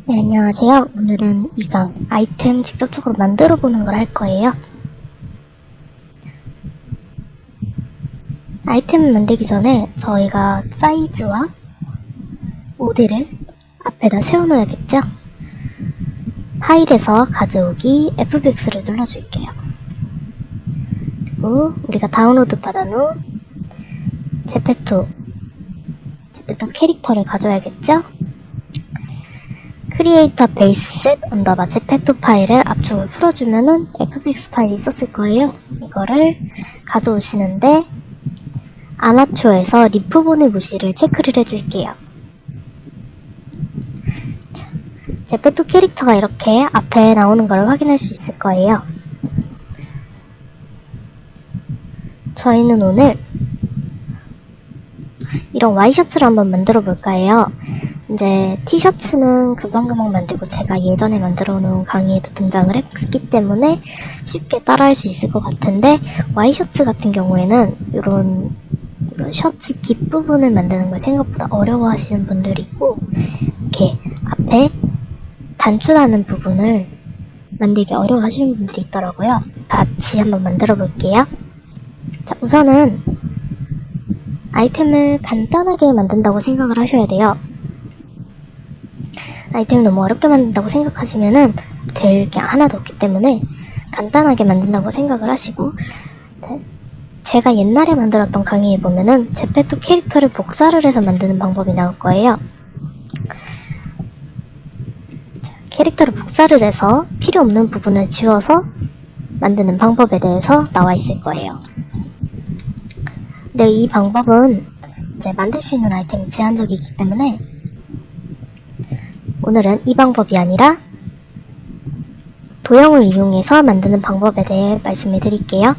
네, 안녕하세요. 오늘은 이강 아이템 직접적으로 만들어 보는 걸 할 거예요. 아이템을 만들기 전에 저희가 사이즈와 모델을 앞에다 세워놓아야겠죠? 파일에서 가져오기 FBX를 눌러줄게요. 그리고 우리가 다운로드 받은 후 제페토 캐릭터를 가져야겠죠? 크리에이터 베이스셋 언더바 제페토 파일을 압축을 풀어주면은 FBX 파일이 있었을 거예요. 이거를 가져오시는데 아마추어에서 리프본의 무시를 체크를 해줄게요. 자, 제페토 캐릭터가 이렇게 앞에 나오는 걸 확인할 수 있을 거예요. 저희는 오늘 이런 와이셔츠를 한번 만들어 볼까 해요. 이제 티셔츠는 금방금방 만들고 제가 예전에 만들어 놓은 강의에도 등장을 했기 때문에 쉽게 따라할 수 있을 것 같은데, 와이셔츠 같은 경우에는 이런 셔츠 깃부분을 만드는 걸 생각보다 어려워하시는 분들이 있고, 이렇게 앞에 단추나는 부분을 만들기 어려워하시는 분들이 있더라고요. 같이 한번 만들어 볼게요. 자, 우선은 아이템을 간단하게 만든다고 생각을 하셔야 돼요. 아이템을 너무 어렵게 만든다고 생각하시면은 될 게 하나도 없기 때문에 간단하게 만든다고 생각을 하시고, 제가 옛날에 만들었던 강의에 보면은 제페토 캐릭터를 복사를 해서 만드는 방법이 나올 거예요. 캐릭터를 복사를 해서 필요 없는 부분을 지워서 만드는 방법에 대해서 나와 있을 거예요. 근데 이 방법은 이제 만들 수 있는 아이템이 제한적이기 때문에 오늘은 이 방법이 아니라 도형을 이용해서 만드는 방법에 대해 말씀을 드릴게요.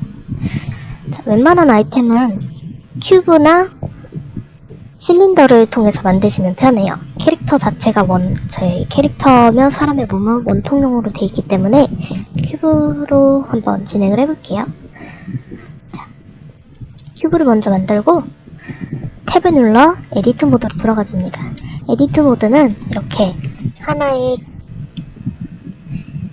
자, 웬만한 아이템은 큐브나 실린더를 통해서 만드시면 편해요. 캐릭터 자체가 저희 캐릭터면 사람의 몸은 원통형으로 되어 있기 때문에 큐브로 한번 진행을 해볼게요. 자, 큐브를 먼저 만들고 탭을 눌러 에디트 모드로 들어가 줍니다. 에디트 모드는 이렇게 하나의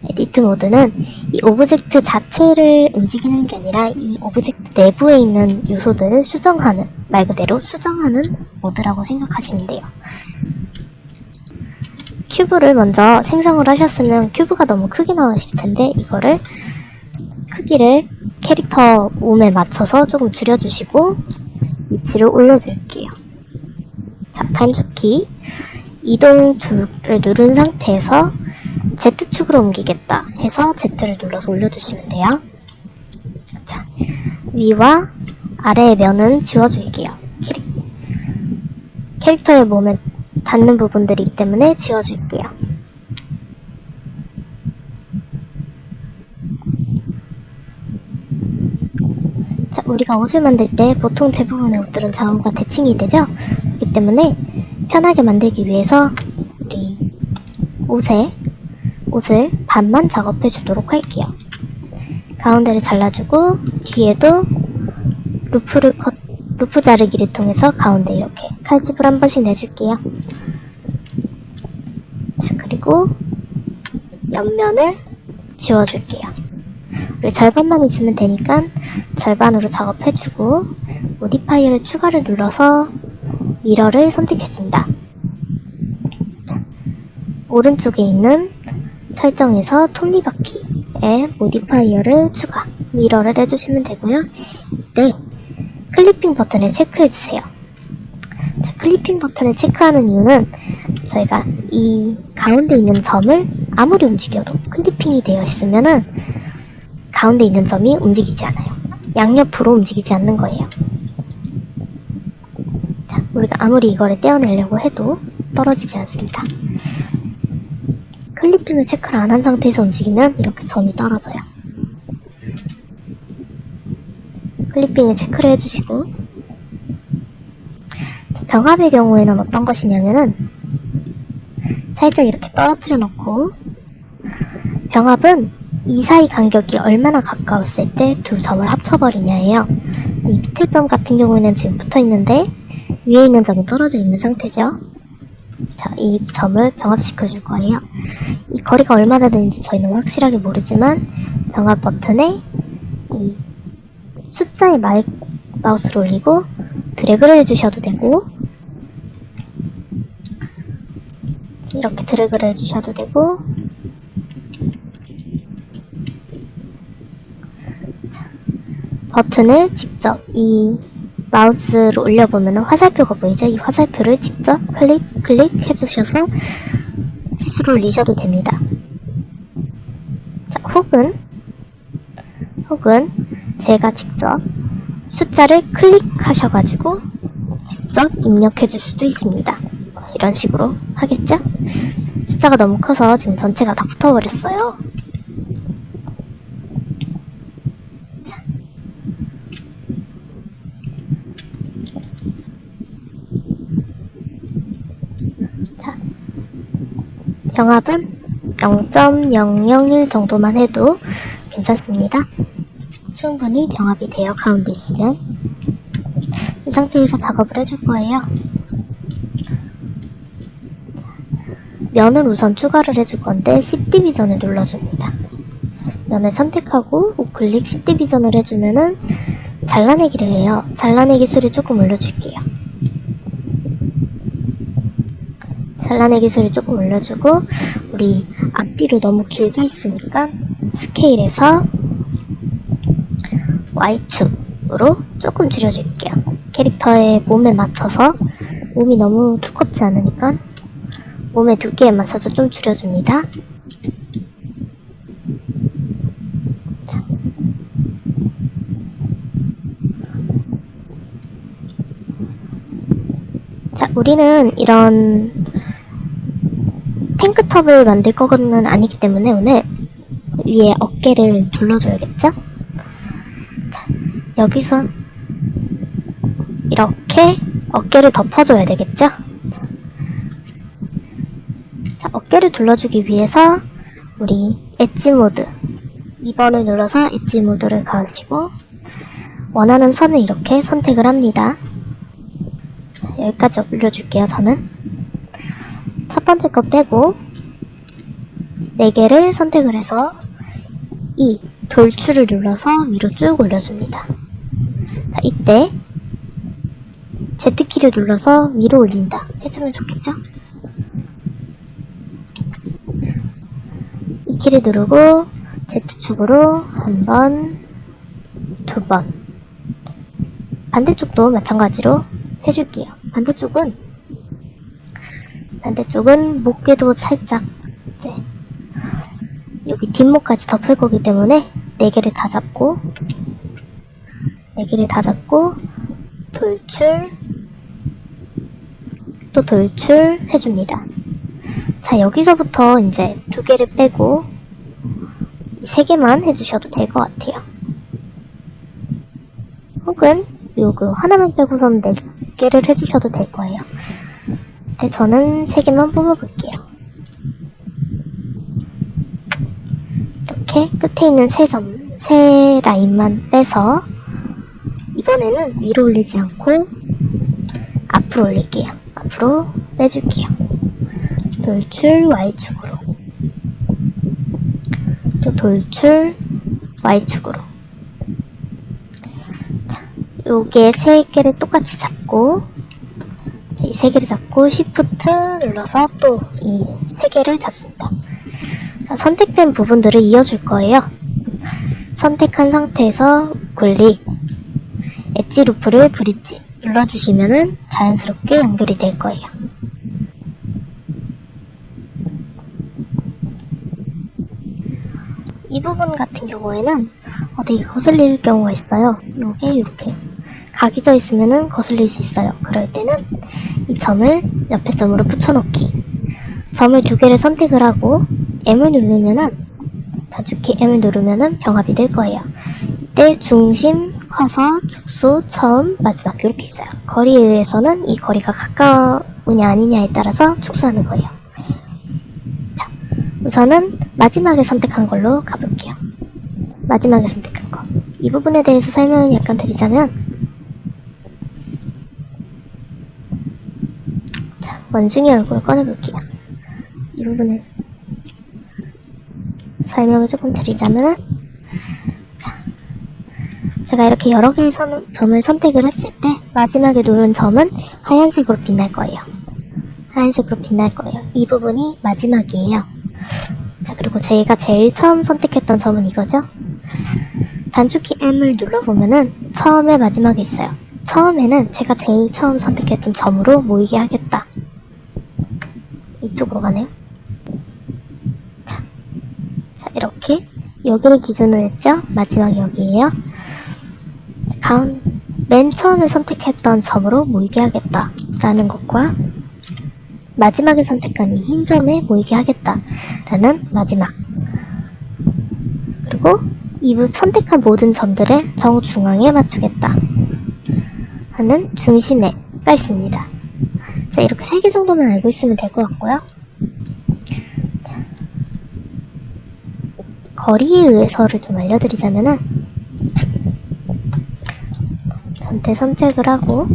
에디트 모드는 이 오브젝트 자체를 움직이는 게 아니라 이 오브젝트 내부에 있는 요소들을 수정하는, 말 그대로 수정하는 모드라고 생각하시면 돼요. 큐브를 먼저 생성을 하셨으면 큐브가 너무 크게 나왔을 텐데, 이거를 크기를 캐릭터 몸에 맞춰서 조금 줄여주시고 위치를 올려줄게요. 자, 단축키 이동 툴을 누른 상태에서 Z축으로 옮기겠다 해서 Z를 눌러서 올려주시면 돼요. 자, 위와 아래의 면은 지워줄게요. 캐릭터의 몸에 닿는 부분들이 있기 때문에 지워줄게요. 자, 우리가 옷을 만들 때 보통 대부분의 옷들은 좌우가 대칭이 되죠? 그렇기 때문에 편하게 만들기 위해서 우리 옷을 반만 작업해 주도록 할게요. 가운데를 잘라주고 뒤에도 루프 자르기를 통해서 가운데 이렇게 칼집을 한 번씩 내줄게요. 자, 그리고 옆면을 지워줄게요. 우리 절반만 있으면 되니까 절반으로 작업해주고 모디파이어를 추가를 눌러서 미러를 선택했습니다. 자, 오른쪽에 있는 설정에서 톱니바퀴에 모디파이어를 추가, 미러를 해주시면 되고요. 이때 클리핑 버튼을 체크해주세요. 자, 클리핑 버튼을 체크하는 이유는 저희가 이 가운데 있는 점을 아무리 움직여도 클리핑이 되어 있으면은 가운데 있는 점이 움직이지 않아요. 양옆으로 움직이지 않는 거예요. 자, 우리가 아무리 이거를 떼어내려고 해도 떨어지지 않습니다. 클리핑을 체크를 안 한 상태에서 움직이면 이렇게 점이 떨어져요. 클리핑을 체크를 해주시고, 병합의 경우에는 어떤 것이냐면은 살짝 이렇게 떨어뜨려 놓고, 병합은 이 사이 간격이 얼마나 가까웠을 때 두 점을 합쳐버리냐예요. 이 밑에 점 같은 경우에는 지금 붙어 있는데 위에 있는 점이 떨어져 있는 상태죠. 자, 자, 이 점을 병합시켜 줄 거예요. 이 거리가 얼마나 되는지 저희는 확실하게 모르지만 병합 버튼에 이 숫자에 마우스를 올리고 드래그를 해주셔도 되고, 이렇게 드래그를 해주셔도 되고, 자, 버튼을 직접 이 마우스로 올려보면 화살표가 보이죠? 이 화살표를 직접 클릭해주셔서 스스로 올리셔도 됩니다. 자, 혹은 제가 직접 숫자를 클릭하셔가지고 직접 입력해줄 수도 있습니다. 이런 식으로 하겠죠? 숫자가 너무 커서 지금 전체가 다 붙어버렸어요. 자, 병합은 0.001 정도만 해도 괜찮습니다. 충분히 병합이 되어 가운데 있으면 이 상태에서 작업을 해줄 거예요. 면을 우선 추가를 해줄 건데 10디비전을 눌러줍니다. 면을 선택하고 우클릭 10디비전을 해주면은 잘라내기를 해요. 잘라내기 수를 조금 올려줄게요. 잘라내기 수를 조금 올려주고, 우리 앞뒤로 너무 길게 있으니까 스케일에서 Y축으로 조금 줄여줄게요. 캐릭터의 몸에 맞춰서, 몸이 너무 두껍지 않으니까 몸의 두께에 맞춰서 좀 줄여줍니다. 자, 우리는 이런 탱크탑을 만들 거는 아니기 때문에 오늘 위에 어깨를 둘러줘야겠죠? 자, 여기서 이렇게 어깨를 덮어줘야 되겠죠? 자, 어깨를 둘러주기 위해서 우리 엣지 모드 2번을 눌러서 엣지 모드를 가시고 원하는 선을 이렇게 선택을 합니다. 자, 여기까지 올려줄게요. 저는 첫 번째 거 빼고 4개를 선택을 해서 이 돌출을 눌러서 위로 쭉 올려줍니다. 자, 이때 Z키를 눌러서 위로 올린다 해주면 좋겠죠? 이 키를 누르고 Z축으로 1번, 2번, 반대쪽도 마찬가지로 해줄게요. 반대쪽은 목에도 살짝 이제 여기 뒷목까지 덮을 거기 때문에 4개를 다 잡고 돌출, 또 돌출 해줍니다. 자, 여기서부터 이제 2개를 빼고 3개만 해주셔도 될 것 같아요. 혹은 요거 하나만 빼고선 4개를 해주셔도 될 거예요. 근데 저는 3개만 뽑아볼게요. 이렇게 끝에 있는 세 라인만 빼서 이번에는 위로 올리지 않고 앞으로 올릴게요. 앞으로 빼줄게요. 돌출 Y축으로, 또 돌출 Y축으로. 자, 요게 3개를 똑같이 잡고, 이 3개를 잡고 Shift 눌러서 또 이 3개를 잡습니다. 자, 선택된 부분들을 이어줄 거예요. 선택한 상태에서 클릭, 엣지 루프를 브릿지 눌러주시면은 자연스럽게 연결이 될 거예요. 이 부분 같은 경우에는 되게 거슬릴 경우가 있어요. 요게 이렇게 각이 져 있으면은 거슬릴 수 있어요. 그럴 때는 이 점을 옆에 점으로 붙여넣기, 점을 2개를 선택을 하고 M을 누르면은 단축키 M을 누르면은 병합이 될 거예요. 이때 중심, 커서, 축소, 점, 마지막 이렇게 있어요. 거리에 의해서는 이 거리가 가까우냐 아니냐에 따라서 축소하는 거예요. 자, 우선은 마지막에 선택한 걸로 가볼게요. 마지막에 선택한 거. 이 부분에 대해서 설명을 약간 드리자면, 자, 원숭이 얼굴을 꺼내볼게요. 이 부분을 설명을 조금 드리자면은, 제가 이렇게 여러 개의 점을 선택을 했을 때 마지막에 누른 점은 하얀색으로 빛날 거예요. 하얀색으로 빛날 거예요. 이 부분이 마지막이에요. 자, 그리고 제가 제일 처음 선택했던 점은 이거죠. 단축키 M을 눌러보면은 처음에 마지막에 있어요. 처음에는 제가 제일 처음 선택했던 점으로 모이게 하겠다. 이쪽으로 가네요. 자, 이렇게 여기를 기준으로 했죠. 마지막 여기에요. 맨 처음에 선택했던 점으로 모이게 하겠다 라는 것과 마지막에 선택한 이 흰 점에 모이게 하겠다 라는 마지막, 그리고 이 선택한 모든 점들의 정중앙에 맞추겠다 하는 중심에가 있습니다. 자, 이렇게 3개 정도만 알고 있으면 될 것 같고요. 자, 거리에 의해서를 좀 알려드리자면은, 전체 선택을 하고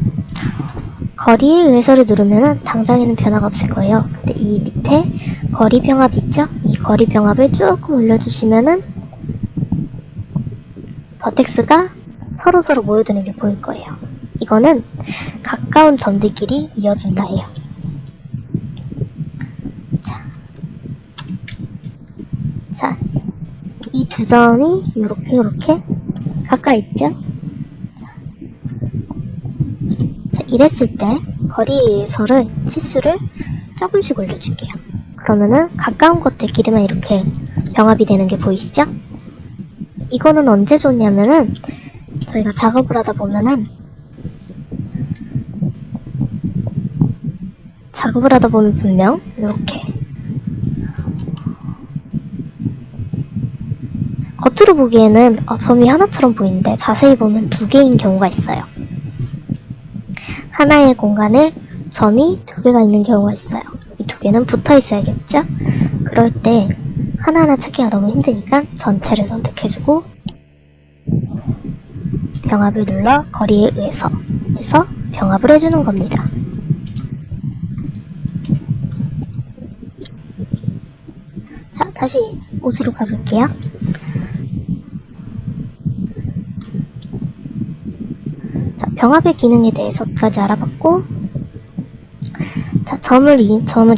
거리에 의해서를 누르면은 당장에는 변화가 없을 거예요. 근데 이 밑에 거리 병합 있죠? 이 거리 병합을 조금 올려주시면은 버텍스가 서로서로 모여드는 게 보일 거예요. 이거는 가까운 점들끼리 이어준다예요. 자, 이 두 점이 요렇게 가까이 있죠? 자, 이랬을 때 거리에서를 치수를 조금씩 올려줄게요. 그러면은 가까운 것들끼리만 이렇게 병합이 되는 게 보이시죠? 이거는 언제 좋냐면은 저희가 작업을 하다 보면은 분명 이렇게 겉으로 보기에는 점이 하나처럼 보이는데 자세히 보면 2개인 경우가 있어요. 하나의 공간에 점이 2개가 있는 경우가 있어요. 이 2개는 붙어 있어야겠죠? 그럴 때 하나하나 찾기가 너무 힘드니까 전체를 선택해주고 병합을 눌러 거리에 의해서 해서 병합을 해주는 겁니다. 자, 다시 옷으로 가볼게요. 자, 병합의 기능에 대해서까지 알아봤고, 자, 점을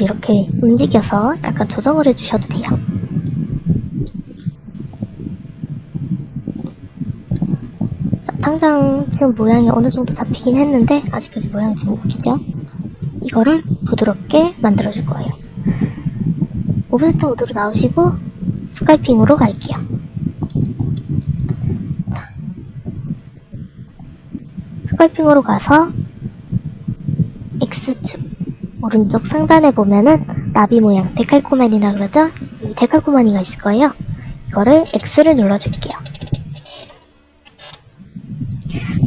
이렇게 움직여서 약간 조정을 해주셔도 돼요. 자, 당장 지금 모양이 어느 정도 잡히긴 했는데 아직까지 모양이 좀 웃기죠? 이거를 부드럽게 만들어줄 거예요. 오브젝트 모드로 나오시고 스컬핑으로 갈게요. 자, 스컬핑으로 가서 X축 오른쪽 상단에 보면은 나비 모양 데칼코마니라 그러죠? 이 데칼코마니가 있을 거예요. 이거를 X를 눌러줄게요.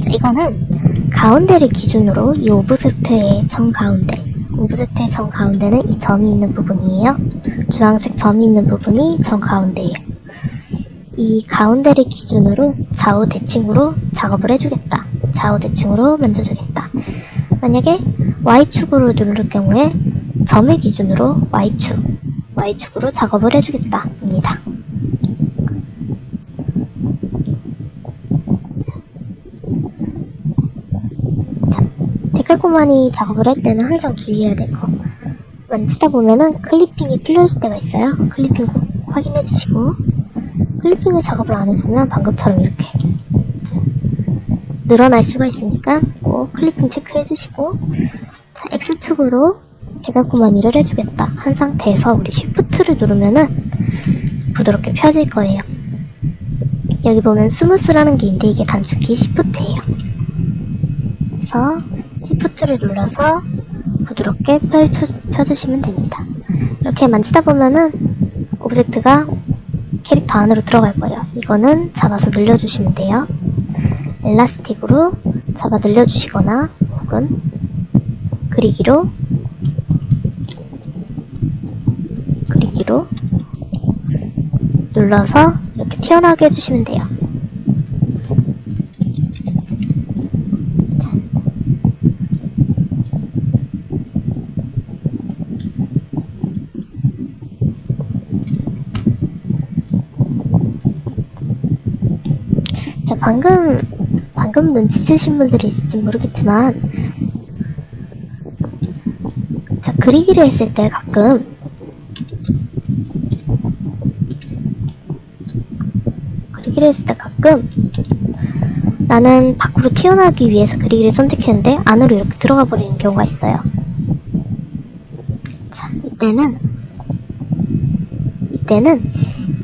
자, 이거는 가운데를 기준으로 이 오브젝트의 정가운데는 이 점이 있는 부분이에요. 주황색 점이 있는 부분이 정가운데예요. 이 가운데를 기준으로 좌우 대칭으로 작업을 해주겠다. 좌우 대칭으로 만져주겠다. 만약에 Y축으로 누를 경우에 점을 기준으로 Y축으로 작업을 해주겠다 입니다. 자, 데칼코마니 작업을 할 때는 항상 주의해야 될 거, 만지다 보면은 클리핑이 뚫려있을 때가 있어요. 클리핑 꼭 확인해주시고, 클리핑을 작업을 안 했으면 방금처럼 이렇게 늘어날 수가 있으니까 꼭 클리핑 체크해주시고, 자, X축으로 데칼코마니를 해주겠다 한 상태에서 우리 Shift를 누르면은 부드럽게 펴질 거예요. 여기 보면 스무스라는 게 있는데 이게 단축키 Shift예요. 그래서 Shift를 눌러서 부드럽게 펴주시면 됩니다. 이렇게 만지다 보면은 오브젝트가 캐릭터 안으로 들어갈 거예요. 이거는 잡아서 늘려주시면 돼요. 엘라스틱으로 잡아 늘려주시거나 혹은 그리기로 눌러서 이렇게 튀어나오게 해주시면 돼요. 방금 눈치채신 분들이 있을지 모르겠지만, 자, 그리기를 했을 때 가끔, 나는 밖으로 튀어나오기 위해서 그리기를 선택했는데, 안으로 이렇게 들어가 버리는 경우가 있어요. 자, 이때는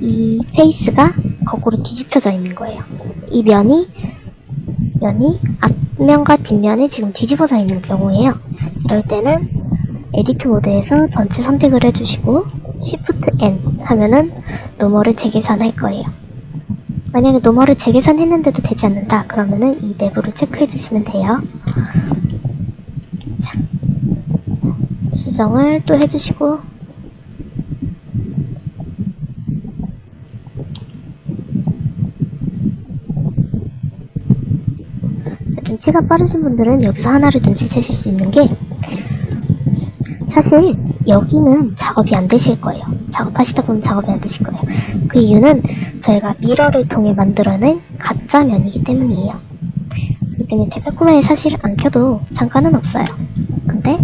이 페이스가 거꾸로 뒤집혀져 있는 거예요. 이 면이 앞면과 뒷면이 지금 뒤집어져 있는 경우예요. 이럴 때는 에디트 모드에서 전체 선택을 해주시고 Shift N 하면은 노멀을 재계산할 거예요. 만약에 노멀을 재계산했는데도 되지 않는다 그러면은 이 내부를 체크해 주시면 돼요. 자, 수정을 또 해주시고, 눈치가 빠르신 분들은 여기서 하나를 눈치채실 수 있는 게, 사실 여기는 작업이 안 되실 거예요. 작업하시다 보면 작업이 안 되실 거예요. 그 이유는 저희가 미러를 통해 만들어낸 가짜 면이기 때문이에요. 그렇기 때문에 데칼코마니 사실 안 켜도 상관은 없어요. 근데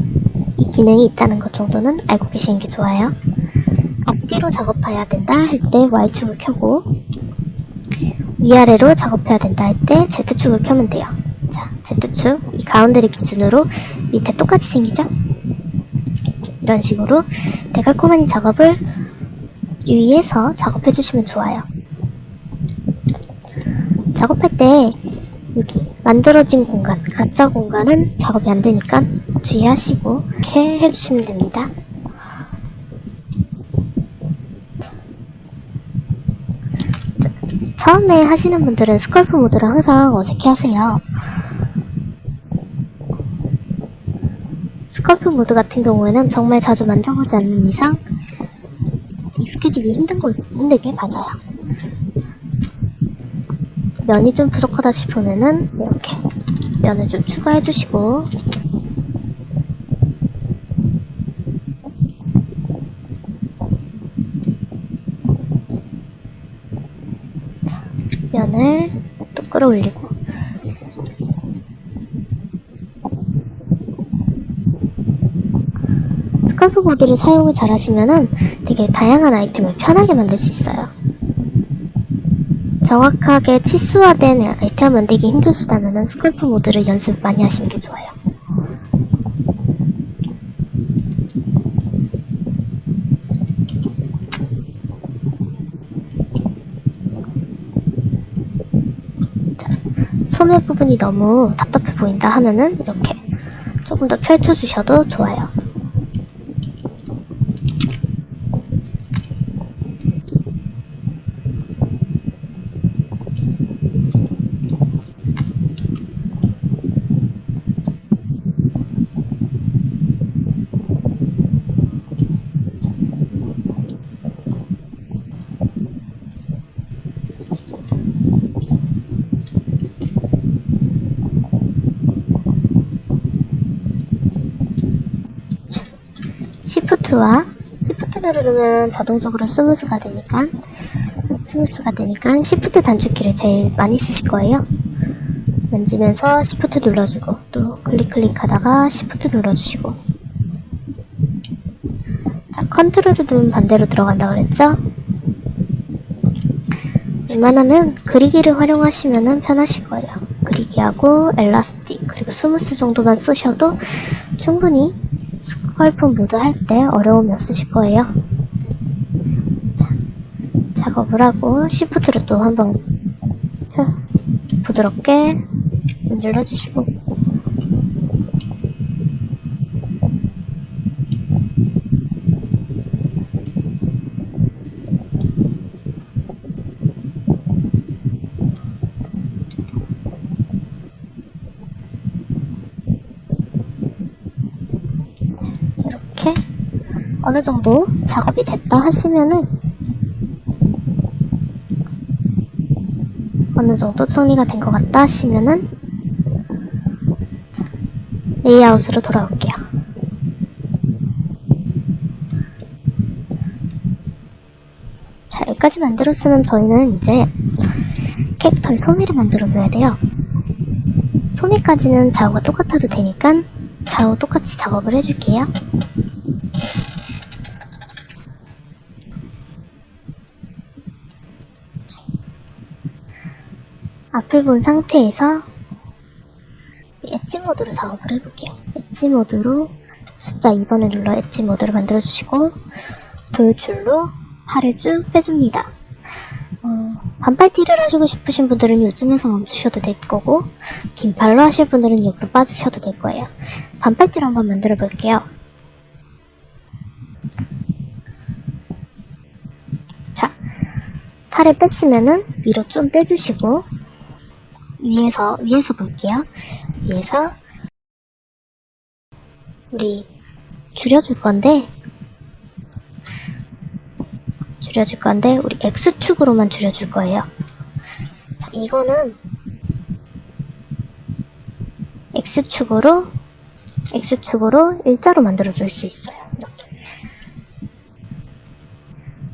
이 기능이 있다는 것 정도는 알고 계시는 게 좋아요. 앞뒤로 작업해야 된다 할 때 Y축을 켜고, 위아래로 작업해야 된다 할 때 Z축을 켜면 돼요. 자, Z축, 이 가운데를 기준으로 밑에 똑같이 생기죠? 이런 식으로 데칼코마니 작업을 유의해서 작업해 주시면 좋아요. 작업할 때 여기 만들어진 공간, 가짜 공간은 작업이 안 되니까 주의하시고 이렇게 해주시면 됩니다. 처음에 하시는 분들은 스컬프 모드를 항상 어색해 하세요. 스컬프 모드 같은 경우에는 정말 자주 만져보지 않는 이상 익숙해지기 힘들게 맞아요. 면이 좀 부족하다 싶으면은 이렇게 면을 좀 추가해 주시고, 면을 또 끌어올리고, 스컬프 모드를 사용을 잘 하시면은 되게 다양한 아이템을 편하게 만들 수 있어요. 정확하게 치수화된 아이템 만들기 힘드시다면은 스컬프 모드를 연습 많이 하시는 게 좋아요. 자, 소매 부분이 너무 답답해 보인다 하면은 이렇게 조금 더 펼쳐주셔도 좋아요. Shift를 누르면 자동적으로 스무스가 되니까 Shift 단축키를 제일 많이 쓰실 거예요. 만지면서 Shift 눌러주고, 또 클릭하다가 Shift 눌러주시고. 자, 컨트롤을 누르면 반대로 들어간다 그랬죠? 웬만하면 그리기를 활용하시면 편하실 거예요. 그리기하고 엘라스틱 그리고 스무스 정도만 쓰셔도 충분히 스컬프 모드 할 때 어려움이 없으실 거예요. 자, 작업을 하고 Shift를 또 한번 부드럽게 눌러주시고, 이렇게 어느 정도 작업이 됐다 하시면은, 어느 정도 정리가 된 것 같다 하시면은 레이아웃으로 돌아올게요. 자, 여기까지 만들었으면 저희는 이제 캐릭터의 소미를 만들어줘야 돼요. 소미까지는 좌우가 똑같아도 되니까 좌우 똑같이 작업을 해줄게요. 앞을 본 상태에서 엣지 모드로 작업을 해볼게요. 엣지 모드로 숫자 2번을 눌러 엣지 모드를 만들어주시고 돌줄로 팔을 쭉 빼줍니다. 반팔티를 하시고 싶으신 분들은 요쯤에서 멈추셔도 될 거고 긴 팔로 하실 분들은 옆으로 빠지셔도 될 거예요. 반팔티를 한번 만들어 볼게요. 자, 팔을 뺐으면은 위로 좀 빼주시고 위에서 볼게요. 위에서 우리 줄여줄 건데 우리 X축으로만 줄여줄 거예요. 자, 이거는 X축으로 일자로 만들어줄 수 있어요. 이렇게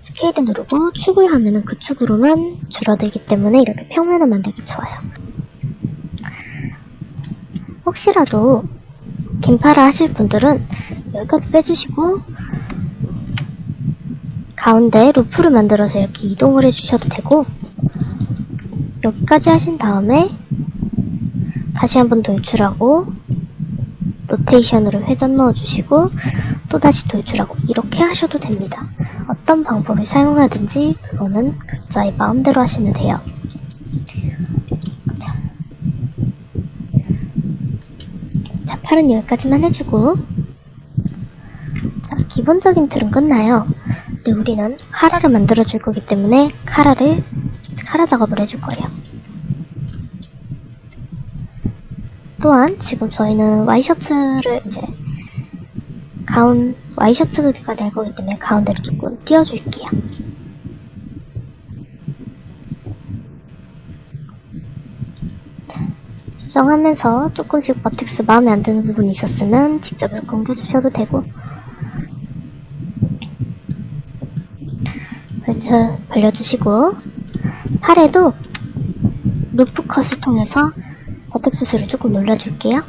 스케일을 누르고 축을 하면은 그 축으로만 줄어들기 때문에 이렇게 평면을 만들기 좋아요. 혹시라도 긴팔을 하실 분들은 여기까지 빼주시고 가운데 루프를 만들어서 이렇게 이동을 해주셔도 되고 여기까지 하신 다음에 다시 한번 돌출하고 로테이션으로 회전 넣어주시고 또다시 돌출하고 이렇게 하셔도 됩니다. 어떤 방법을 사용하든지 그거는 각자의 마음대로 하시면 돼요. 자, 팔은 여기까지만 해주고 자, 기본적인 틀은 끝나요. 근데 우리는 카라를 만들어 줄 거기 때문에 카라 작업을 해줄 거예요. 또한 지금 저희는 와이셔츠를 이제 와이셔츠가 될 거기 때문에 가운데를 조금 띄워줄게요. 자, 수정하면서 조금씩 버텍스 마음에 안 드는 부분이 있었으면 직접 이렇게 옮겨주셔도 되고 벌려주시고 팔에도 루프 컷을 통해서 버텍스 수를 조금 눌러줄게요.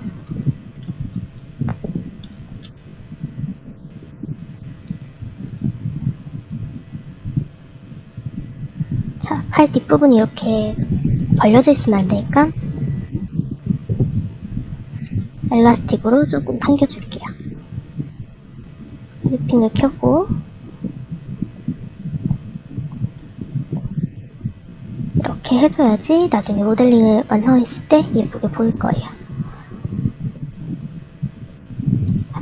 자, 팔 뒷부분이 이렇게 벌려져 있으면 안 되니까 엘라스틱으로 조금 당겨줄게요. 립핑을 켜고 이렇게 해줘야지 나중에 모델링을 완성했을 때 예쁘게 보일 거예요.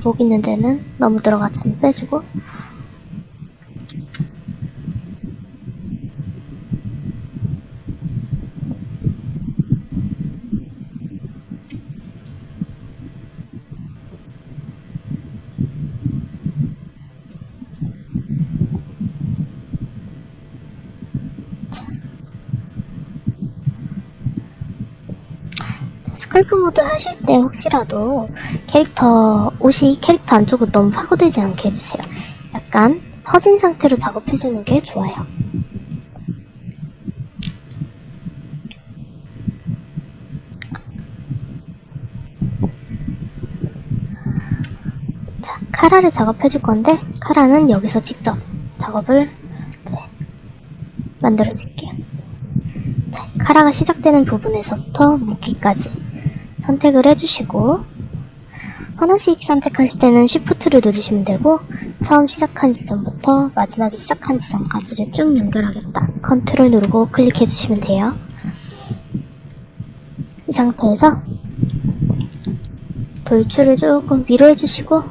목 있는 데는 너무 들어갔으면 빼주고 스컬프 모드 하실 때 혹시라도 옷이 캐릭터 안쪽으로 너무 파고들지 않게 해주세요. 약간 퍼진 상태로 작업해주는 게 좋아요. 자, 카라를 작업해줄 건데 카라는 여기서 직접 작업을 만들어줄게요. 자, 카라가 시작되는 부분에서부터 묶기까지 선택을 해주시고 하나씩 선택하실 때는 Shift를 누르시면 되고 처음 시작한 지점부터 마지막에 시작한 지점까지를 쭉 연결하겠다. 컨트롤 누르고 클릭해 주시면 돼요. 이 상태에서 돌출을 조금 위로 해주시고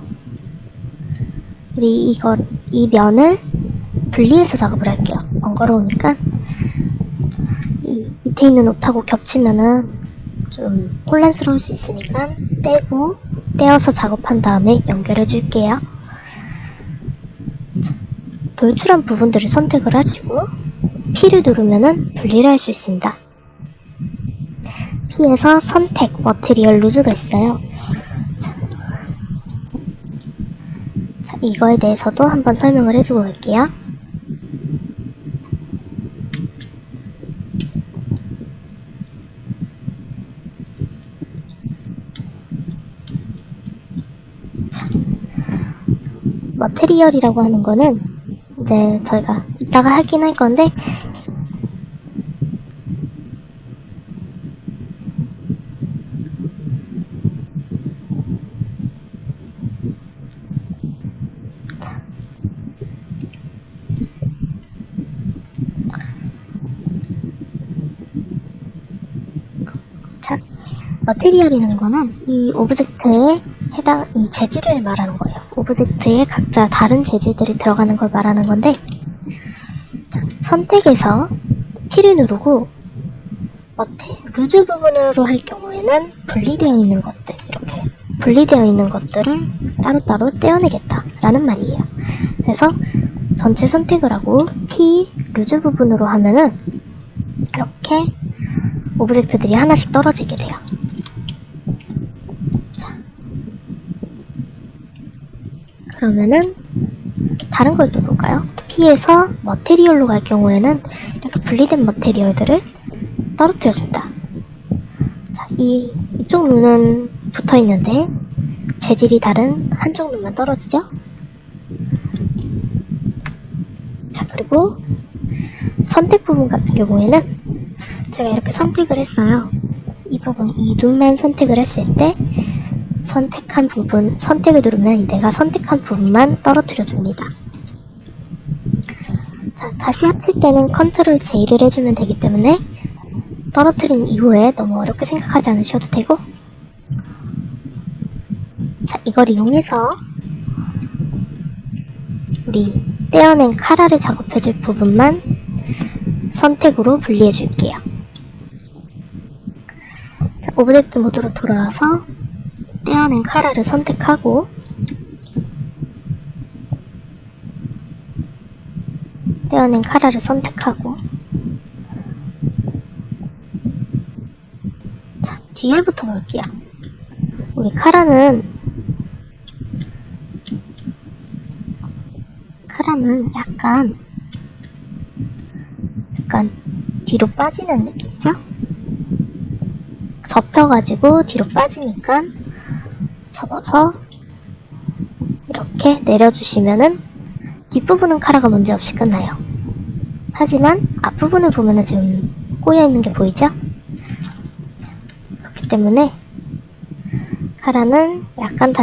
우리 이 면을 분리해서 작업을 할게요. 번거로우니까 이 밑에 있는 옷하고 겹치면은 좀 혼란스러울 수 있으니까 떼어서 작업한 다음에 연결해 줄게요. 돌출한 부분들을 선택을 하시고 P를 누르면은 분리를 할 수 있습니다. P에서 선택, 머티리얼 루즈가 있어요. 자, 이거에 대해서도 한번 설명을 해주고 갈게요. 머티리얼이라고 하는 거는 이제 저희가 이따가 하긴 할 건데, 자, 머티리얼이라는 거는 이 오브젝트에 해당, 이 재질을 말하는 거예요. 오브젝트에 각자 다른 재질들이 들어가는 걸 말하는 건데, 자, 선택에서 P를 누르고 루즈 부분으로 할 경우에는 분리되어 있는 것들, 이렇게 분리되어 있는 것들을 따로따로 떼어내겠다 라는 말이에요. 그래서 전체 선택을 하고 P 루즈 부분으로 하면은 이렇게 오브젝트들이 하나씩 떨어지게 돼요. 자, 그러면은 다른 걸 또 볼까요? P에서 머티리얼로 갈 경우에는 이렇게 분리된 머티리얼들을 떨어뜨려준다. 자, 이쪽 눈은 붙어있는데 재질이 다른 한쪽 눈만 떨어지죠? 자, 그리고 선택 부분 같은 경우에는 제가 이렇게 선택을 했어요. 이 부분, 이 눈만 선택을 했을 때 선택한 부분, 선택을 누르면 내가 선택한 부분만 떨어뜨려 줍니다. 자, 다시 합칠 때는 컨트롤 J를 해주면 되기 때문에 떨어뜨린 이후에 너무 어렵게 생각하지 않으셔도 되고, 자, 이걸 이용해서 우리 떼어낸 카라를 작업해줄 부분만 선택으로 분리해 줄게요. 자, 오브젝트 모드로 돌아와서 떼어낸 카라를 선택하고, 떼어낸 카라를 선택하고, 자, 뒤에부터 볼게요. 우리 카라는 약간 뒤로 빠지는 느낌이죠? 접혀가지고 뒤로 빠지니까 접어서 이렇게 내려주시면은 뒷부분은 카라가 문제없이 끝나요. 하지만 앞부분을 보면은 지금 꼬여있는 게 보이죠? 그렇기 때문에 카라는 약간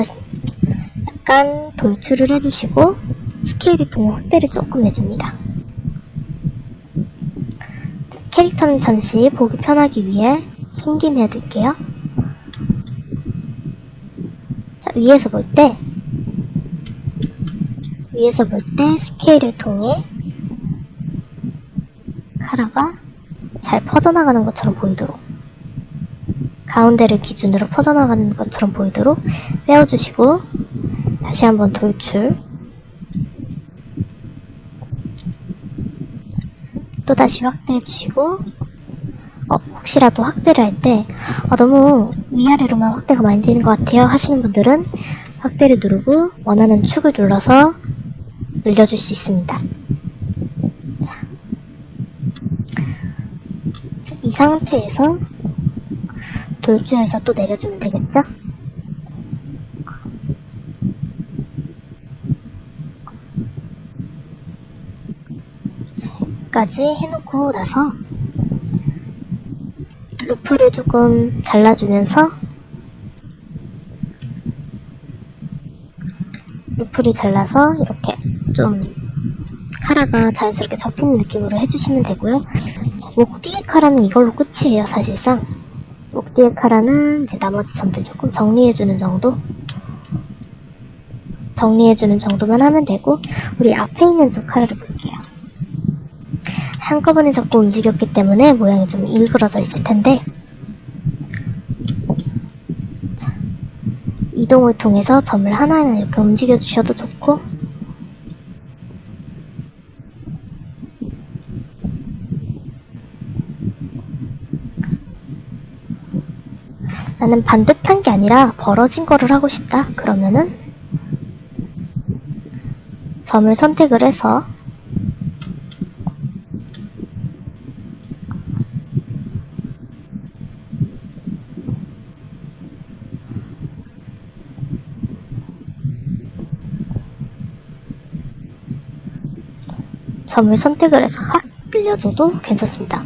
돌출을 해주시고 스케일의 동 확대를 조금 해줍니다. 캐릭터는 잠시 보기 편하기 위해 숨김해둘게요. 자, 위에서 볼 때 스케일을 통해 카라가 잘 퍼져나가는 것처럼 보이도록, 가운데를 기준으로 퍼져나가는 것처럼 보이도록 빼어주시고, 다시 한번 돌출, 또다시 확대해주시고, 혹시라도 확대를 할 때 너무 위아래로만 확대가 많이 되는 것 같아요 하시는 분들은 확대를 누르고 원하는 축을 눌러서 늘려줄 수 있습니다. 자, 이 상태에서 돌출해서 또 내려주면 되겠죠? 까지 해놓고 나서 루프를 조금 잘라주면서 루프를 잘라서 이렇게 좀 카라가 자연스럽게 접히는 느낌으로 해주시면 되고요. 목 뒤에 카라는 이걸로 끝이에요. 사실상 목 뒤에 카라는 이제 나머지 점들 조금 정리해주는 정도만 하면 되고, 우리 앞에 있는 두 카라를 볼게요. 한꺼번에 자꾸 움직였기 때문에 모양이 좀 일그러져 있을 텐데, 자, 이동을 통해서 점을 하나하나 이렇게 움직여 주셔도 좋고, 나는 반듯한 게 아니라 벌어진 거를 하고 싶다. 그러면은 점을 선택을 해서 점을 선택을 해서 확 늘려줘도 괜찮습니다.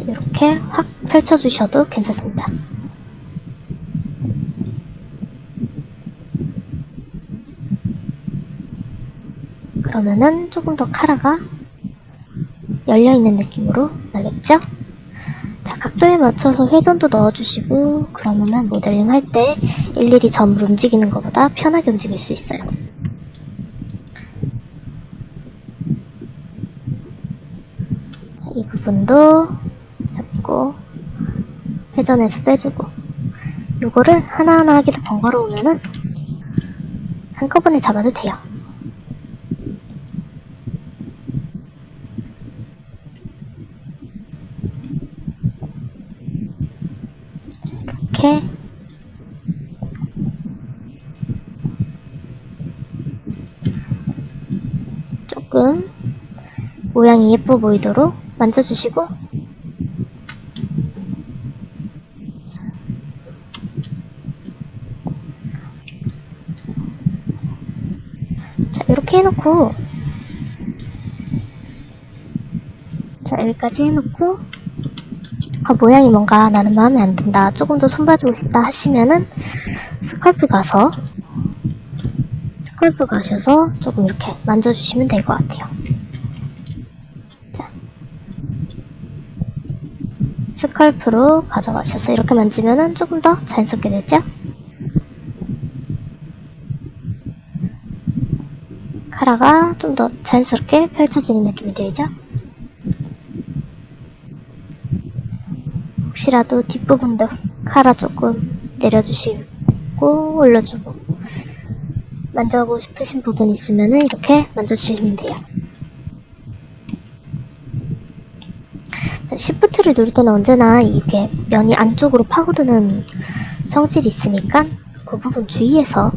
이렇게 확 펼쳐주셔도 괜찮습니다. 그러면은 조금 더 카라가 열려있는 느낌으로 나겠죠? 자, 각도에 맞춰서 회전도 넣어주시고, 그러면은 모델링 할 때 일일이 점을 움직이는 것보다 편하게 움직일 수 있어요. 자, 이 부분도 잡고 회전해서 빼주고, 요거를 하나하나 하기도 번거로우면은 한꺼번에 잡아도 돼요. 이렇게 조금 모양이 예뻐 보이도록 만져주시고, 자, 이렇게 해놓고, 자, 여기까지 해놓고, 아, 모양이 뭔가 나는 마음에 안 든다, 조금 더 손봐주고 싶다 하시면은 스컬프 가셔서 조금 이렇게 만져주시면 될 것 같아요. 자, 스컬프로 가져가셔서 이렇게 만지면은 조금 더 자연스럽게 되죠? 카라가 좀 더 자연스럽게 펼쳐지는 느낌이 들죠? 혹시라도 뒷부분도 카라 조금 내려주시고 올려주고, 만져보고 싶으신 부분 있으면 이렇게 만져주시면 돼요. Shift를 누를 때는 언제나 이게 면이 안쪽으로 파고드는 성질이 있으니까 그 부분 주의해서,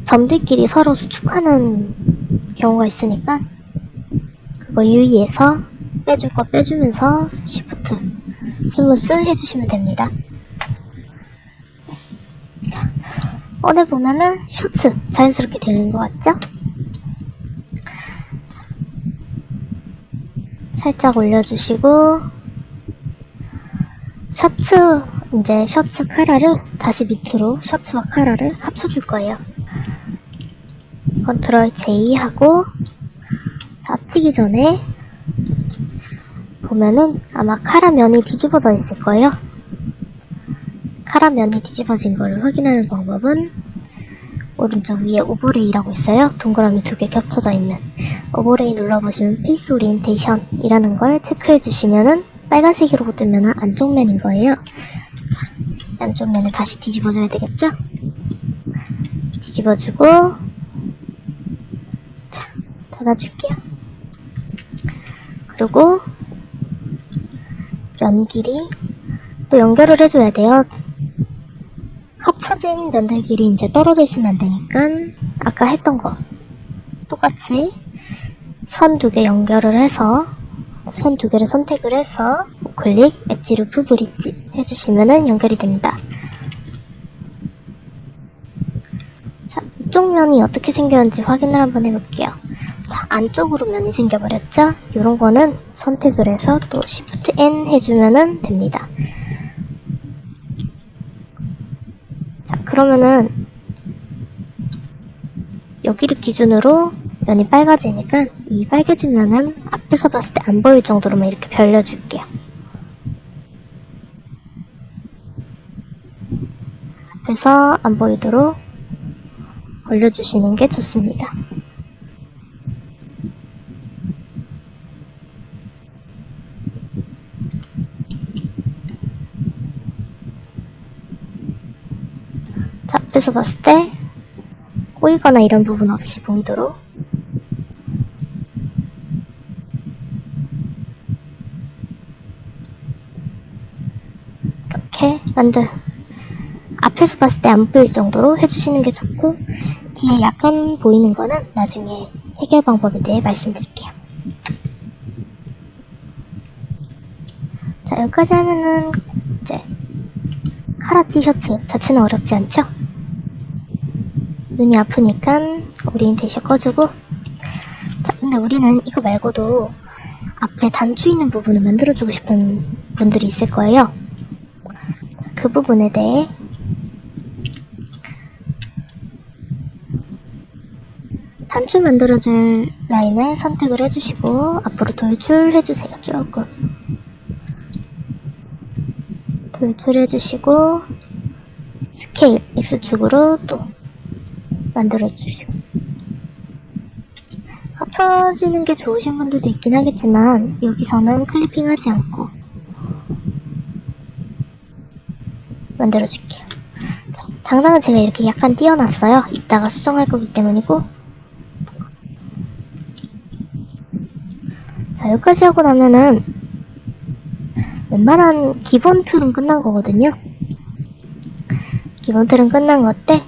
점들끼리 서로 수축하는 경우가 있으니까 그거 유의해서 빼줄 거 빼주면서 Shift 스무스 해주시면 됩니다. 오늘 보면은 셔츠 자연스럽게 되는 것 같죠? 살짝 올려주시고, 이제 셔츠 카라를 다시 밑으로 셔츠와 카라를 합쳐줄 거예요. 컨트롤 J 하고, 합치기 전에 보면은 아마 카라 면이 뒤집어져 있을 거예요. 카라 면이 뒤집어진 걸 확인하는 방법은 오른쪽 위에 오버레이라고 있어요. 동그라미 2개 겹쳐져 있는 오버레이 눌러보시면 페이스 오리엔테이션 이라는 걸 체크해 주시면은 빨간색으로 뜨면은 안쪽 면인 거예요. 자, 안쪽 면을 다시 뒤집어줘야 되겠죠? 뒤집어주고, 자, 닫아줄게요. 그리고 면 길이 또 연결을 해줘야 돼요. 합쳐진 면들 길이 이제 떨어져 있으면 안 되니까 아까 했던 거 똑같이 선 2개 연결을 해서, 선 2개를 선택을 해서 우클릭 엣지 루프 브릿지 해주시면은 연결이 됩니다. 자, 이쪽 면이 어떻게 생겼는지 확인을 한번 해볼게요. 자, 안쪽으로 면이 생겨버렸죠? 이런 거는 선택을 해서 또 Shift N 해주면은 됩니다. 자, 그러면은 여기를 기준으로 면이 빨개지니까 이 빨개진 면은 앞에서 봤을 때 안 보일 정도로만 이렇게 벌려줄게요. 앞에서 안 보이도록 벌려주시는 게 좋습니다. 자, 앞에서 봤을 때 꼬이거나 이런 부분 없이 보이도록 이렇게 앞에서 봤을 때 안 보일 정도로 해주시는 게 좋고, 뒤에 약간 보이는 거는 나중에 해결 방법에 대해 말씀드릴게요. 자, 여기까지 하면은 이제 카라 티셔츠 자체는 어렵지 않죠? 눈이 아프니까 오리엔테이션 꺼주고. 자, 근데 우리는 이거 말고도 앞에 단추 있는 부분을 만들어주고 싶은 분들이 있을 거예요. 그 부분에 대해 단추 만들어줄 라인을 선택을 해주시고 앞으로 돌출해주세요. 조금 돌출해주시고 스케일 X축으로 또 만들어주시고. 합쳐지는 게 좋으신 분들도 있긴 하겠지만 여기서는 클리핑하지 않고 만들어줄게요. 자, 당장은 제가 이렇게 약간 띄워놨어요. 이따가 수정할 거기 때문이고. 자, 여기까지 하고 나면은 웬만한 기본 틀은 끝난 거거든요. 기본 틀은 끝난 건데,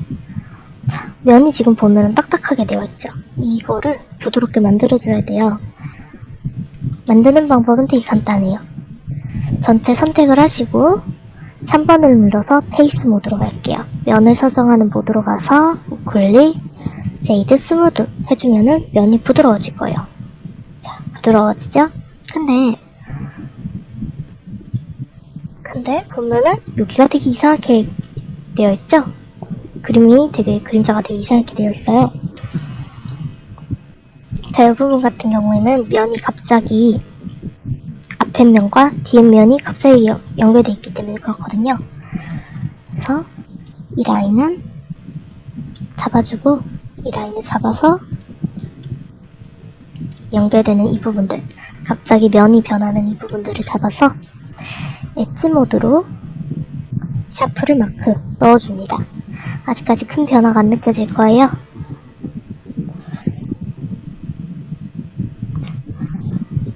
자, 면이 지금 보면 딱딱하게 되어 있죠. 이거를 부드럽게 만들어줘야 돼요. 만드는 방법은 되게 간단해요. 전체 선택을 하시고 3번을 눌러서 페이스 모드로 갈게요. 면을 설정하는 모드로 가서 우클릭, 쉐이드, 스무드 해주면은 면이 부드러워질 거예요. 자, 부드러워지죠? 근데 보면은 여기가 되게 이상하게 되어 있죠? 그림자가 되게 이상하게 되어 있어요. 자, 이 부분 같은 경우에는 면이 갑자기 앞에 면과 뒤에 면이 갑자기 연결되어 있기 때문에 그렇거든요. 그래서 이 라인은 잡아주고 이 라인을 잡아서 연결되는 이 부분들, 갑자기 면이 변하는 이 부분들을 잡아서 엣지 모드로 샤프를 마크 넣어줍니다. 아직까지 큰 변화가 안 느껴질 거예요.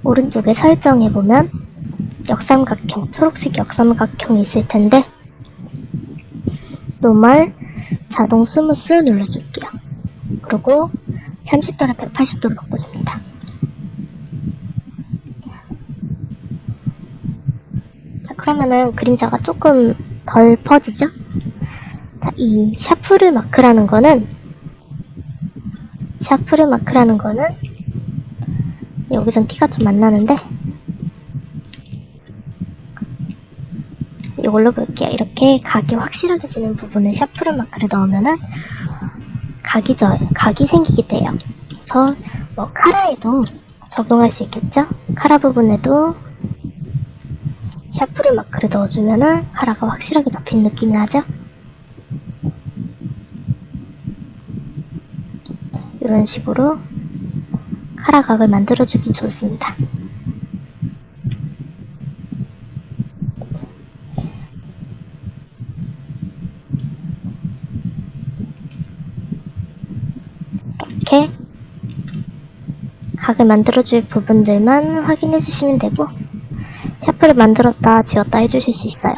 오른쪽에 설정해보면 역삼각형, 초록색 역삼각형이 있을 텐데 노멀, 자동 스무스 눌러줄게요. 그리고 30도를 180도로 바꿔줍니다. 자, 그러면은 그림자가 조금 덜 퍼지죠? 자, 이 샤프를 마크라는 거는 여기선 티가 좀 안 나는데 이걸로 볼게요. 이렇게 각이 확실하게 지는 부분에 샤프를 마크를 넣으면은 각이 생기게 돼요. 그래서 뭐 카라에도 적용할 수 있겠죠? 카라 부분에도 샤프를 마크를 넣어주면은 카라가 확실하게 잡힌 느낌이 나죠? 이런 식으로 카라 각을 만들어주기 좋습니다. 이렇게 각을 만들어줄 부분들만 확인해 주시면 되고 샤프를 만들었다 지웠다 해주실 수 있어요.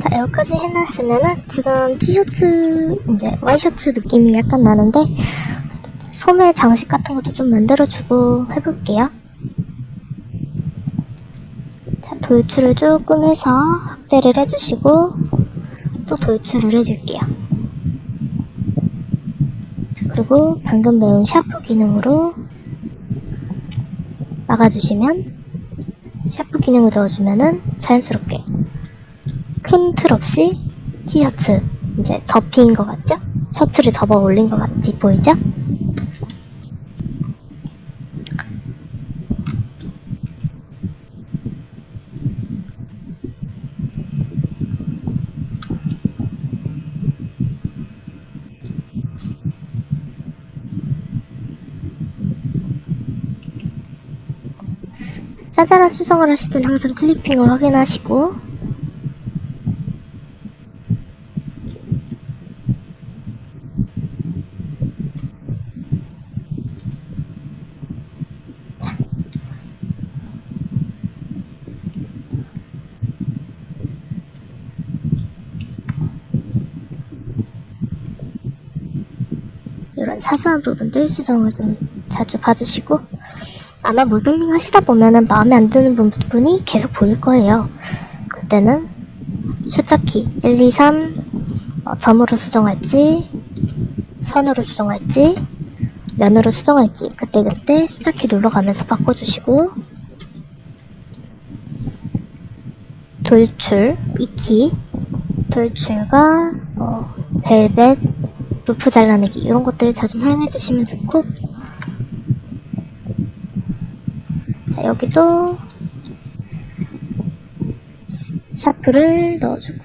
자, 여기까지 해놨으면은 지금 티셔츠, 이제 와이셔츠 느낌이 약간 나는데 소매 장식 같은 것도 좀 만들어주고 해볼게요. 자, 돌출을 조금 해서 확대를 해주시고 또 돌출을 해줄게요. 자, 그리고 방금 배운 샤프 기능으로 막아주시면 샤프 기능을 넣어주면은 자연스럽게 큰 틀 없이 티셔츠 이제 접힌 것 같죠? 셔츠를 접어 올린 것 같이 보이죠? 짜잘한 수정을 하실 때는 항상 클리핑을 확인하시고 이런 사소한 부분들 수정을 좀 자주 봐주시고, 아마 모델링 하시다 보면은 마음에 안 드는 부분이 계속 보일 거예요. 그때는 숫자키 1, 2, 3 점으로 수정할지, 선으로 수정할지, 면으로 수정할지 그때그때 숫자키 눌러가면서 바꿔주시고, 돌출, 이키, 돌출과 벨벳, 루프 잘라내기 이런 것들을 자주 사용해주시면 좋고, 자, 여기도 샤프를 넣어주고,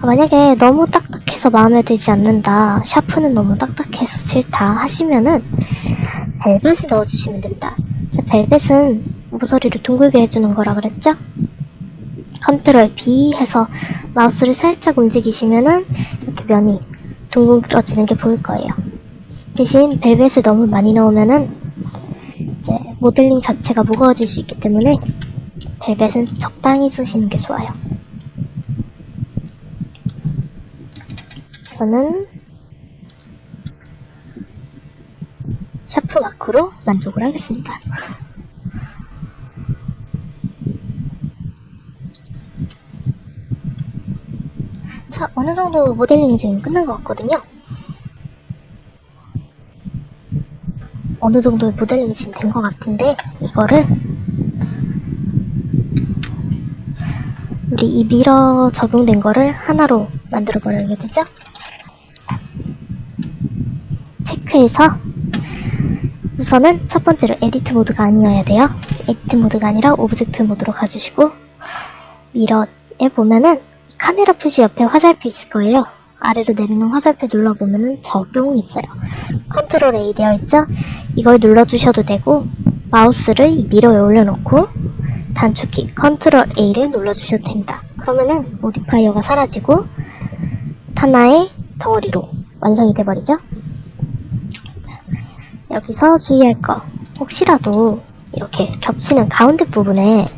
만약에 너무 딱딱해서 마음에 들지 않는다, 샤프는 너무 딱딱해서 싫다 하시면은 벨벳을 넣어주시면 됩니다. 자, 벨벳은 모서리를 둥글게 해주는 거라 그랬죠? 컨트롤 B 해서 마우스를 살짝 움직이시면은 이렇게 면이 둥글어지는 게 보일 거예요. 대신 벨벳을 너무 많이 넣으면은 이제 모델링 자체가 무거워질 수 있기 때문에 벨벳은 적당히 쓰시는 게 좋아요. 저는 샤프 마크로 만족을 하겠습니다. 자, 어느 정도 모델링이 지금 끝난 것 같거든요. 어느 정도의 모델링이 지금 된 것 같은데, 이거를 우리 이 미러 적용된 거를 하나로 만들어 버려야 되죠? 체크해서 우선은 첫 번째로 에디트 모드가 아니어야 돼요. 에디트 모드가 아니라 오브젝트 모드로 가주시고, 미러에 보면은 카메라 표시 옆에 화살표 있을 거예요. 아래로 내리는 화살표 눌러보면은 적용이 있어요. 컨트롤 A 되어 있죠? 이걸 눌러주셔도 되고, 마우스를 이 미러에 올려놓고 단축키 컨트롤 A를 눌러주셔도 됩니다. 그러면은 모디파이어가 사라지고 하나의 덩어리로 완성이 돼버리죠? 여기서 주의할 거, 혹시라도 이렇게 겹치는 가운데 부분에가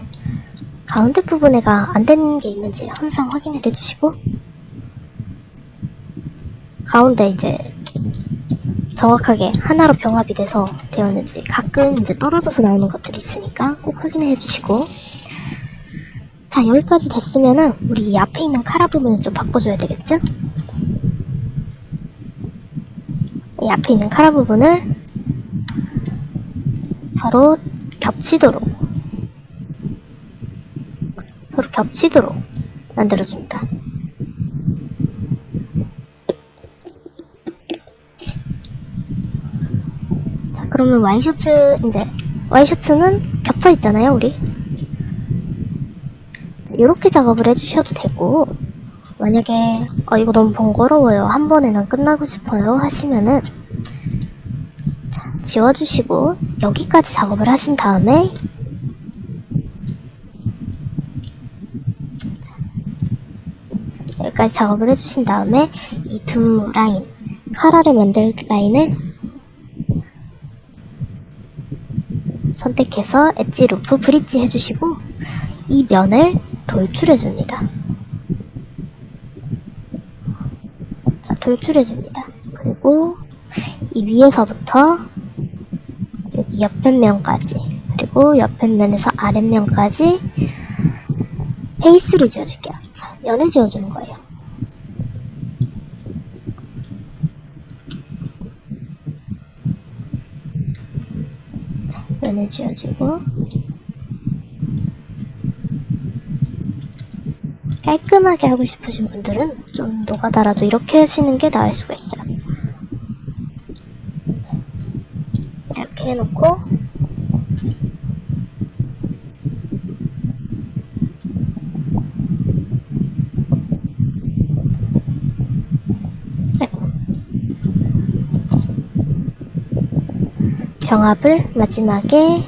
안 되는 게 있는지 항상 확인을 해주시고, 가운데 이제 정확하게 하나로 병합이 돼서 되었는지 가끔 이제 떨어져서 나오는 것들이 있으니까 꼭 확인해 주시고, 자, 여기까지 됐으면은 우리 이 앞에 있는 카라 부분을 좀 바꿔줘야 되겠죠? 이 앞에 있는 카라 부분을 서로 겹치도록 만들어줍니다. 자, 그러면 와이셔츠는 겹쳐있잖아요, 우리. 이렇게 작업을 해주셔도 되고, 만약에 이거 너무 번거로워요, 한 번에 난 끝나고 싶어요 하시면은 자, 지워주시고 여기까지 작업을 하신 다음에 여기까지 작업을 해주신 다음에 이 두 라인, 카라를 만들 라인을 선택해서 엣지, 루프, 브릿지 해주시고 이 면을 돌출해줍니다. 자, 돌출해줍니다. 그리고 이 위에서부터 여기 옆편면까지, 그리고 옆편면에서 아랫면까지 페이스를 지어줄게요. 자, 면을 지어주는 거예요. 자, 면을 지어주고, 깔끔하게 하고 싶으신 분들은 좀 노가다라도 이렇게 하시는 게 나을 수가 있어요. 자, 이렇게 해놓고 병합을 마지막에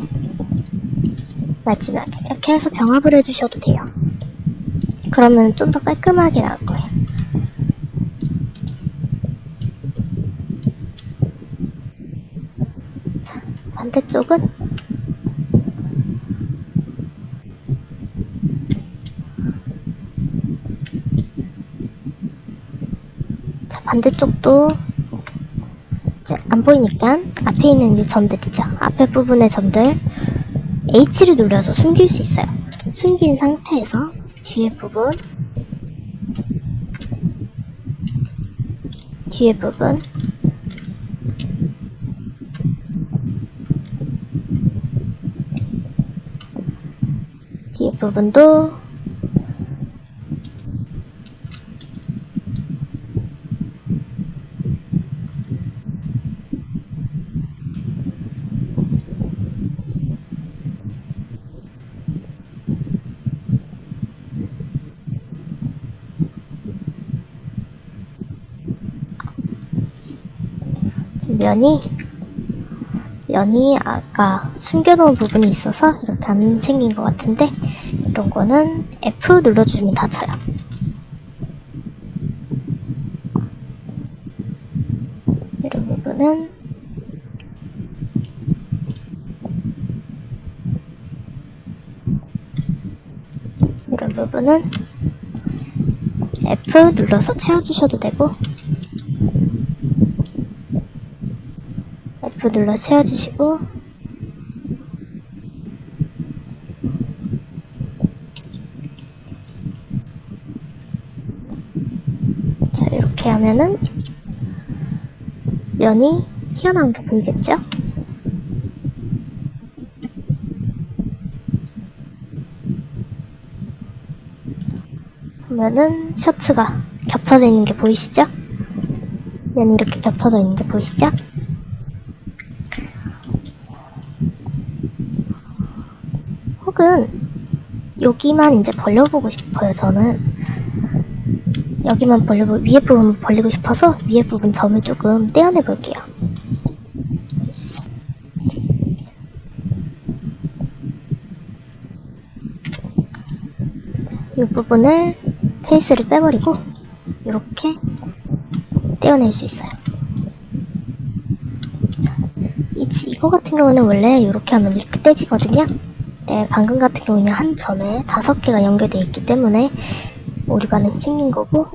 이렇게 해서 병합을 해주셔도 돼요. 그러면 좀 더 깔끔하게 나올 거예요. 자, 반대쪽은 자, 반대쪽도 이제 안 보이니까 앞에 있는 이 점들 있죠? 앞에 부분의 점들 H를 눌러서 숨길 수 있어요. 숨긴 상태에서 뒤에 부분 뒤에 부분도 면이 아까 숨겨놓은 부분이 있어서 이렇게 안 생긴 것 같은데, 이런 거는 F 눌러주면 닫혀요. 이런 부분은 F 눌러서 채워주셔도 되고, F 눌러 채워주시고, 자, 이렇게 하면은 면이 튀어나온 게 보이겠죠? 보면은 셔츠가 겹쳐져 있는 게 보이시죠? 면이 이렇게 겹쳐져 있는 게 보이시죠? 혹은 여기만 이제 벌려보고 싶어요. 저는 여기만 벌려보고 위에 부분 벌리고 싶어서 위에 부분 점을 조금 떼어내 볼게요. 이 부분을 페이스를 빼버리고 이렇게 떼어낼 수 있어요. 이거 같은 경우는 원래 이렇게 하면 이렇게 떼지거든요. 네, 방금 같은 경우는 한 점에 5개가 연결되어 있기 때문에 오류가 생긴 거고,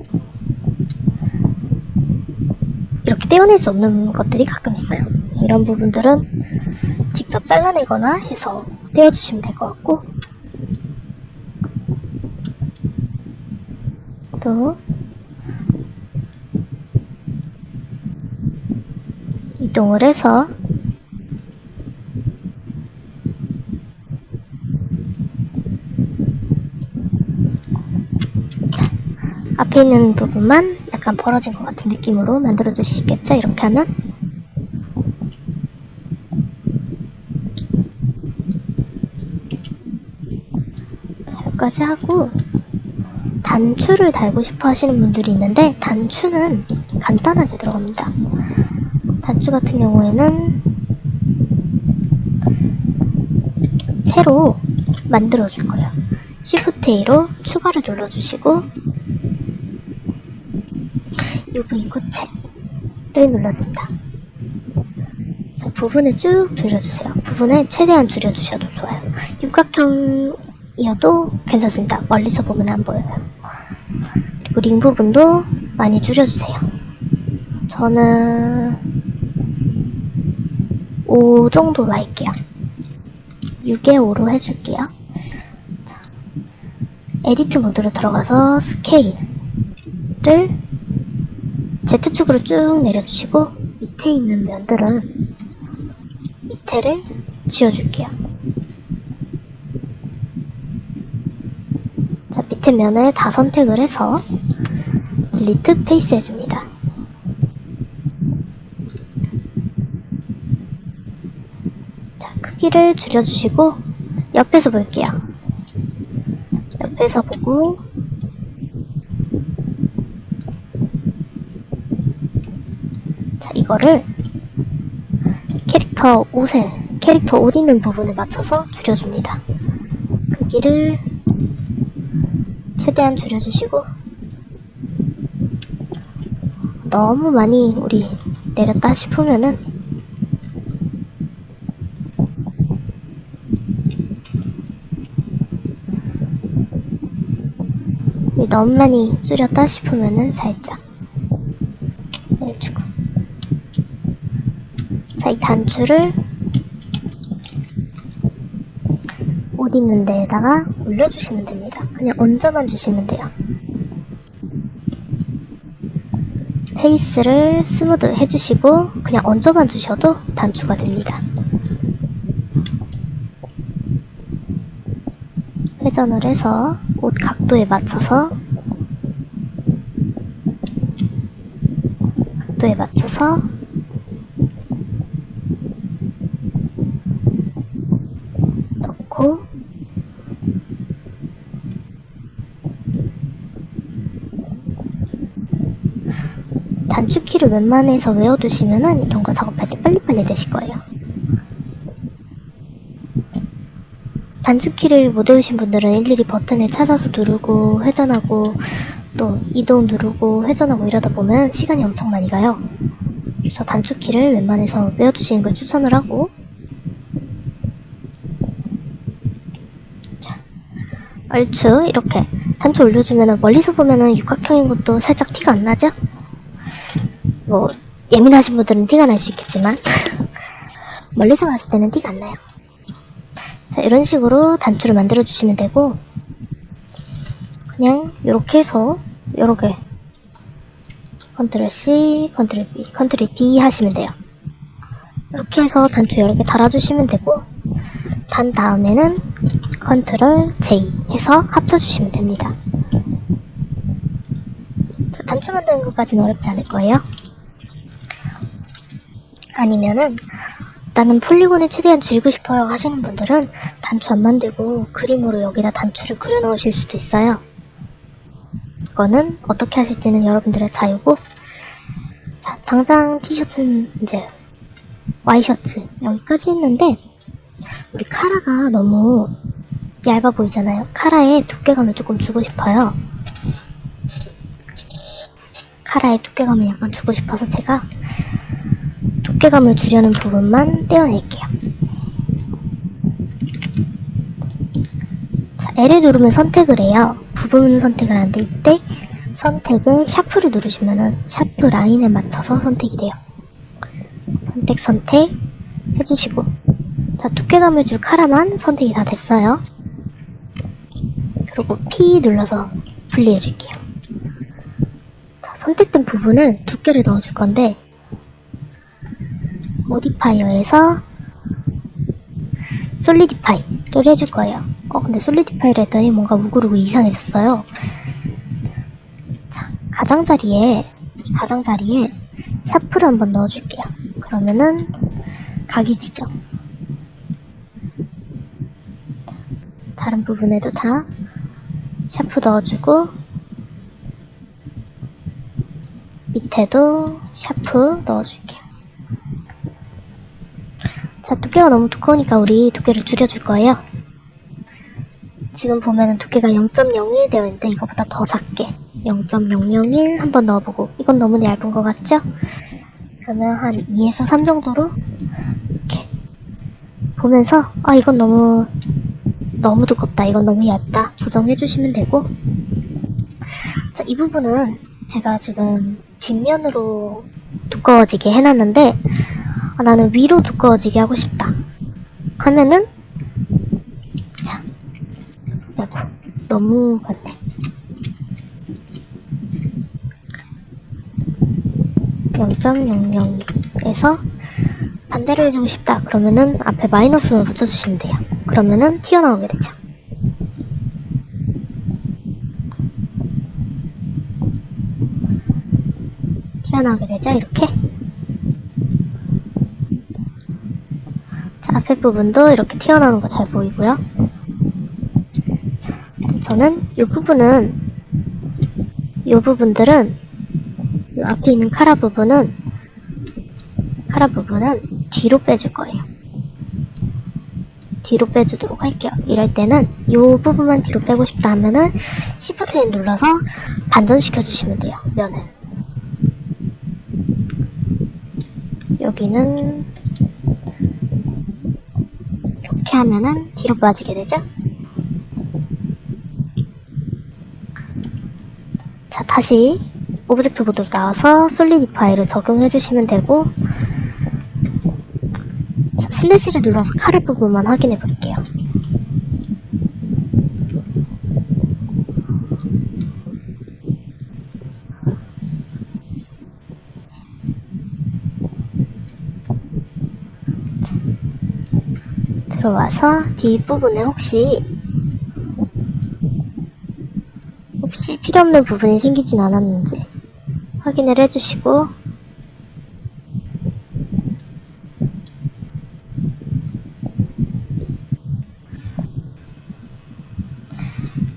이렇게 떼어낼 수 없는 것들이 가끔 있어요. 이런 부분들은 직접 잘라내거나 해서 떼어주시면 될 것 같고, 또 이동을 해서 앞에 있는 부분만 약간 벌어진 것 같은 느낌으로 만들어 주시겠죠? 이렇게 하면 자, 여기까지 하고 단추를 달고 싶어 하시는 분들이 있는데, 단추는 간단하게 들어갑니다. 단추 같은 경우에는 새로 만들어 줄 거예요. Shift A로 추가를 눌러주시고, UV 고체를 눌러줍니다. 자, 부분을 쭉 줄여주세요. 부분을 최대한 줄여주셔도 좋아요. 육각형이어도 괜찮습니다. 멀리서 보면 안 보여요. 그리고 링 부분도 많이 줄여주세요. 저는 5 정도로 할게요. 6에 5로 해줄게요. 자, 에디트 모드로 들어가서 스케일을 Z축으로 쭉 내려주시고, 밑에 있는 면들은 밑에를 지워줄게요. 자, 밑에 면을 다 선택을 해서 딜리트 페이스 해줍니다. 자, 크기를 줄여주시고 옆에서 볼게요. 옆에서 보고 이거를 캐릭터 옷 있는 부분에 맞춰서 줄여줍니다. 크기를 최대한 줄여주시고, 너무 많이 우리 내렸다 싶으면은 너무 많이 줄였다 싶으면은 살짝 내려주고, 자, 이 단추를 옷 입는 데에다가 올려주시면 됩니다. 그냥 얹어만 주시면 돼요. 페이스를 스무드 해주시고 그냥 얹어만 주셔도 단추가 됩니다. 회전을 해서 옷 각도에 맞춰서 넣고 단추키를 웬만해서 외워두시면은 이런 거 작업할 때 빨리빨리 되실 거예요. 단추키를 못 외우신 분들은 일일이 버튼을 찾아서 누르고 회전하고 또 이동 누르고 회전하고 이러다 보면 시간이 엄청 많이 가요. 그래서 단추키를 웬만해서 외워두시는 걸 추천을 하고, 자, 얼추 이렇게 단추 올려주면은 멀리서 보면은 육각형인 것도 살짝 티가 안 나죠? 뭐 예민하신 분들은 티가 날 수 있겠지만 멀리서 봤을 때는 티가 안 나요. 자, 이런 식으로 단추를 만들어 주시면 되고, 그냥 이렇게 해서 요렇게 컨트롤 C, 컨트롤 B, 컨트롤 D 하시면 돼요. 이렇게 해서 단추 여러 개 달아주시면 되고, 단 다음에는 컨트롤 J 해서 합쳐주시면 됩니다. 자, 단추 만드는 것까지는 어렵지 않을 거예요. 아니면은 나는 폴리곤을 최대한 줄이고 싶어요 하시는 분들은 단추 안 만들고 그림으로 여기다 단추를 그려 넣으실 수도 있어요. 이거는 어떻게 하실지는 여러분들의 자유고, 자, 당장 티셔츠는 이제 와이셔츠 여기까지 했는데 우리 카라가 너무 얇아 보이잖아요. 카라에 두께감을 조금 주고 싶어요. 카라에 두께감을 약간 주고 싶어서 제가 두께감을 주려는 부분만 떼어낼게요. 자, L을 누르면 선택을 해요. 부분 선택을 하는데 이때 선택에 샤프를 누르시면은 샤프 라인에 맞춰서 선택이 돼요. 선택 해주시고, 자, 두께감을 줄 카라만 선택이 다 됐어요. 그리고 P 눌러서 분리해줄게요. 자, 선택된 부분을 두께를 넣어줄 건데 모디파이어에서 솔리디파이를 해줄 거예요. 근데 솔리디파이를 했더니 뭔가 우글우글 이상해졌어요. 자, 가장자리에 샤프를 한번 넣어줄게요. 그러면은 각이 지죠. 다른 부분에도 다 샤프 넣어주고, 밑에도 샤프 넣어줄게요. 자, 두께가 너무 두꺼우니까 우리 두께를 줄여줄 거예요. 지금 보면은 두께가 0.01 되어 있는데 이거보다 더 작게 0.001 한번 넣어보고, 이건 너무 얇은 것 같죠? 그러면 한 2에서 3 정도로 이렇게 보면서 이건 너무 두껍다, 이건 너무 얇다 조정해주시면 되고, 자, 이 부분은 제가 지금 뒷면으로 두꺼워지게 해놨는데 나는 위로 두꺼워지게 하고 싶다 하면은, 자, 너무 같네. 0.002에서 반대로 해주고 싶다 그러면은 앞에 마이너스만 붙여주시면 돼요. 그러면은 튀어나오게 되죠. 이렇게. 자, 앞에 부분도 이렇게 튀어나오는 거 잘 보이고요. 저는 이 부분들은 이 앞에 있는 카라 부분은 뒤로 빼줄 거예요. 뒤로 빼주도록 할게요. 이럴 때는 이 부분만 뒤로 빼고 싶다 하면은 Shift N 눌러서 반전시켜 주시면 돼요, 면을. 여기는 이렇게 하면은 뒤로 빠지게 되죠. 자, 다시 오브젝트 모드로 나와서 솔리디파이를 적용해 주시면 되고, 슬래시를 눌러서 카레 부분만 확인해 볼게요. 들어와서 뒷부분에 혹시 필요없는 부분이 생기진 않았는지 확인을 해주시고,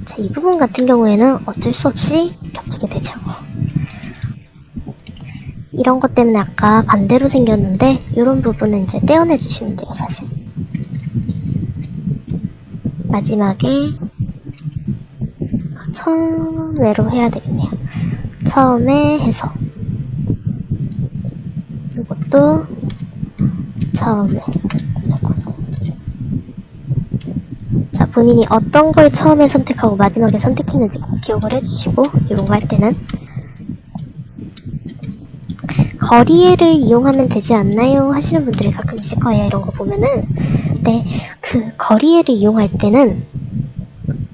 자, 이 부분 같은 경우에는 어쩔 수 없이 겹치게 되죠. 이런 것 때문에 아까 반대로 생겼는데 이런 부분은 이제 떼어내 주시면 돼요. 사실 마지막에 처음으로 해야 되겠네요. 처음에 해서 이것도 처음에. 자, 본인이 어떤 걸 처음에 선택하고 마지막에 선택했는지 꼭 기억을 해주시고, 이런 거 할 때는 거리를 이용하면 되지 않나요? 하시는 분들이 가끔 있을 거예요. 이런 거 보면은. 근데 그 거리를 이용할 때는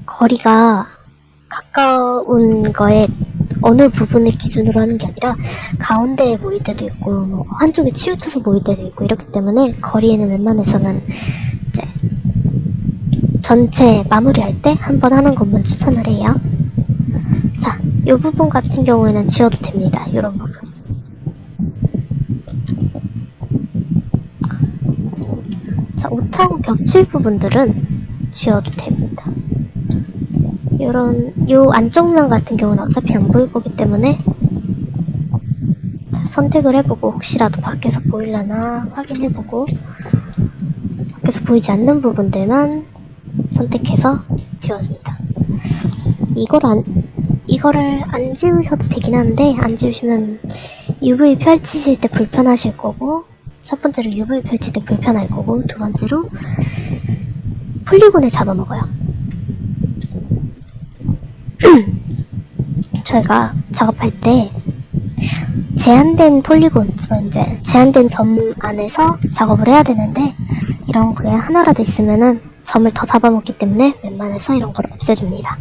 거리가 가까운 거에 어느 부분을 기준으로 하는 게 아니라 가운데에 모일 때도 있고 뭐 한쪽에 치우쳐서 모일 때도 있고 이렇기 때문에 거리에는 웬만해서는 이제 전체 마무리할 때 한 번 하는 것만 추천을 해요. 자, 이 부분 같은 경우에는 지워도 됩니다. 이런 부분. 자, 옷하고 겹칠 부분들은 지워도 됩니다. 요 안쪽면 같은 경우는 어차피 안 보일 거기 때문에 선택을 해보고 혹시라도 밖에서 보일라나 확인해보고 밖에서 보이지 않는 부분들만 선택해서 지워줍니다. 이거를 안 지우셔도 되긴 한데 안 지우시면 UV 펼치실 때 불편하실 거고, 첫 번째로 UV 펼칠 때 불편할 거고, 두 번째로 폴리곤에 잡아먹어요. 저희가 작업할 때 제한된 폴리곤, 이제 제한된 점 안에서 작업을 해야 되는데 이런 게 하나라도 있으면은 점을 더 잡아먹기 때문에 웬만해서 이런 걸 없애줍니다.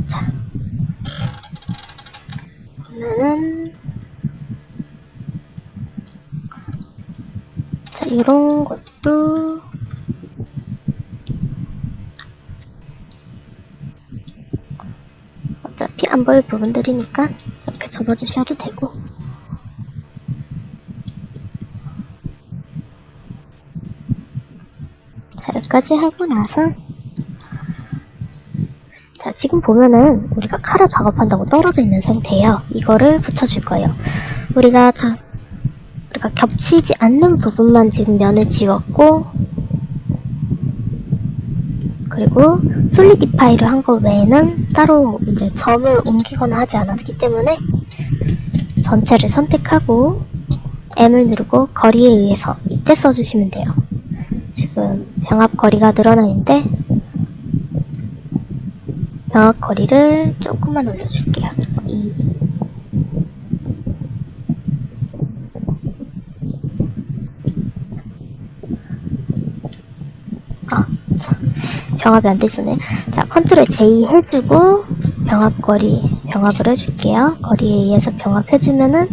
자, 그러면은 자, 이런 것도 어차피 안 보일 부분들이니까 이렇게 접어주셔도 되고, 자, 여기까지 하고 나서 자, 지금 보면은 우리가 카라 작업한다고 떨어져 있는 상태예요. 이거를 붙여줄 거예요. 우리가 겹치지 않는 부분만 지금 면을 지웠고, 그리고 솔리디파이를 한 거 외에는 따로 이제 점을 옮기거나 하지 않았기 때문에 전체를 선택하고 M을 누르고 거리에 의해서 이때 써주시면 돼요. 지금 병합 거리가 늘어나 있는데 병합 거리를 조금만 올려줄게요. 2. 병합이 안 되시네. 자, 컨트롤 J 해주고 병합을 해줄게요. 거리에 의해서 병합해주면은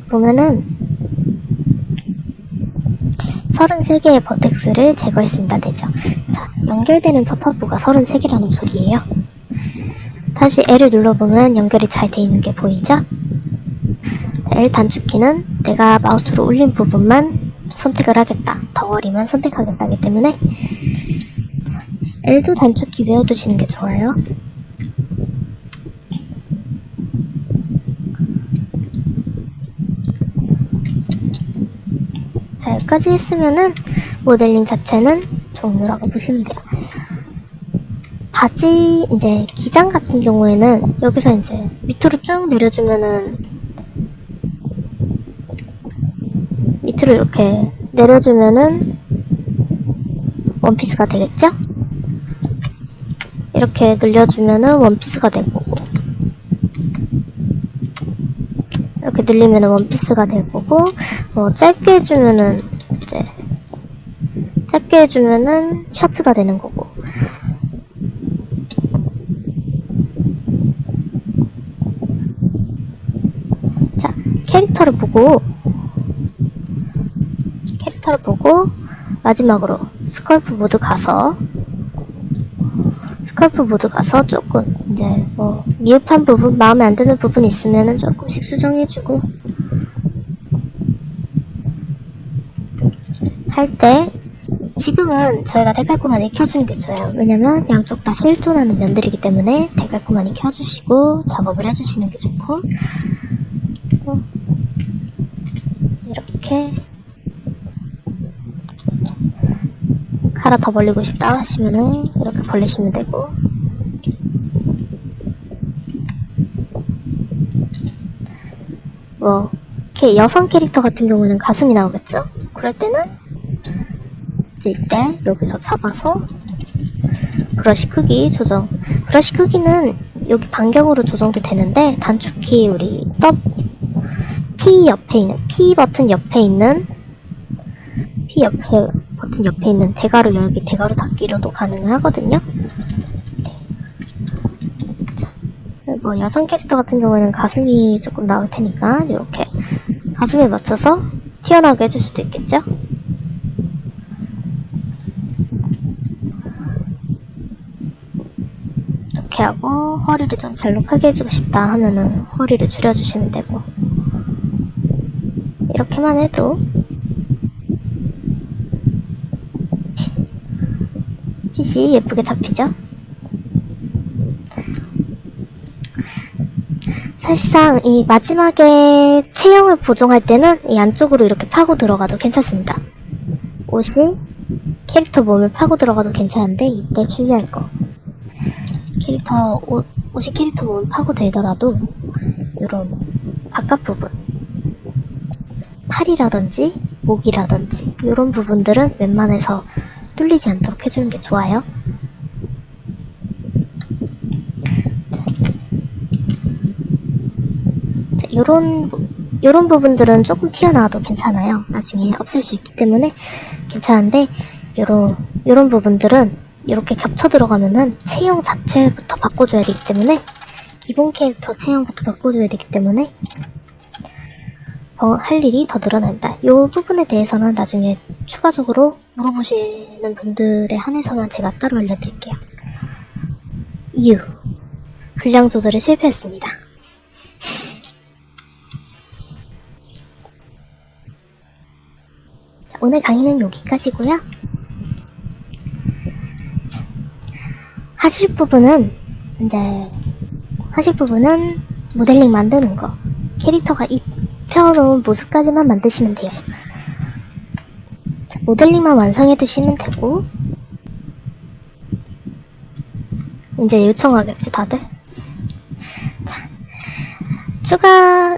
보면은 33개의 버텍스를 제거했습니다. 되죠? 자, 연결되는 접합부가 33개라는 소리예요. 다시 L을 눌러보면 연결이 잘 돼 있는 게 보이죠? L 단축키는 내가 마우스로 올린 부분만 선택을 하겠다, 덩어리만 선택하겠다 하기 때문에 L도 단축키 외워두시는 게 좋아요. 자, 여기까지 했으면은 모델링 자체는 종료라고 보시면 돼요. 바지, 이제 기장 같은 경우에는 여기서 이제 밑으로 쭉 내려주면은 밑으로 이렇게 내려주면은 원피스가 되겠죠? 이렇게 늘려주면은 원피스가 될 거고, 이렇게 늘리면 원피스가 될 거고, 짧게 해주면은 이제 짧게 해주면은 셔츠가 되는 거고. 자, 캐릭터를 보고 마지막으로 스컬프 모드 가서 조금 이제 뭐 미흡한 부분, 마음에 안 드는 부분 있으면은 조금씩 수정해주고 할 때, 지금은 저희가 데칼코마니 켜주는 게 좋아요. 왜냐면 양쪽 다 실존하는 면들이기 때문에 데칼코마니 켜주시고 작업을 해주시는 게 좋고, 이렇게 카라 더 벌리고 싶다 하시면은 이렇게 벌리시면 되고, 뭐 이렇게 여성 캐릭터 같은 경우는 가슴이 나오겠죠? 그럴 때는 이제 이때 여기서 잡아서 브러쉬 크기 조정. 브러쉬 크기는 여기 반경으로 조정도 되는데, 단축키 우리 P 버튼 옆에 있는 대괄호 열기, 대괄호 닫기로도 가능하거든요. 뭐 여성 캐릭터 같은 경우에는 가슴이 조금 나올 테니까 이렇게 가슴에 맞춰서 튀어나오게 해줄 수도 있겠죠. 이렇게 하고, 허리를 좀 잘록하게 해주고 싶다 하면은 허리를 줄여주시면 되고, 이렇게만 해도 핏이 예쁘게 잡히죠. 사실상 이 마지막에 체형을 보정할 때는 이 안쪽으로 이렇게 파고 들어가도 괜찮습니다. 옷이 캐릭터 몸을 파고 들어가도 괜찮은데, 이때 주의할 거, 옷이 캐릭터 몸을 파고 들더라도 이런 바깥 부분, 팔이라든지 목이라든지 이런 부분들은 웬만해서 뚫리지 않도록 해주는 게 좋아요. 요런 부분들은 조금 튀어나와도 괜찮아요. 나중에 없앨 수 있기 때문에 괜찮은데, 요런 부분들은 이렇게 겹쳐 들어가면은 체형 자체부터 바꿔줘야 되기 때문에, 기본 캐릭터 체형부터 바꿔줘야 되기 때문에 할 일이 더 늘어납니다. 요 부분에 대해서는 나중에 추가적으로 물어보시는 분들에 한해서만 제가 따로 알려드릴게요. 이유, 분량 조절에 실패했습니다. 자, 오늘 강의는 여기까지고요. 하실 부분은 모델링 만드는 거, 캐릭터가 입혀놓은 모습까지만 만드시면 돼요. 자, 모델링만 완성해 두시면 되고, 이제 요청하겠지 다들. 자, 추가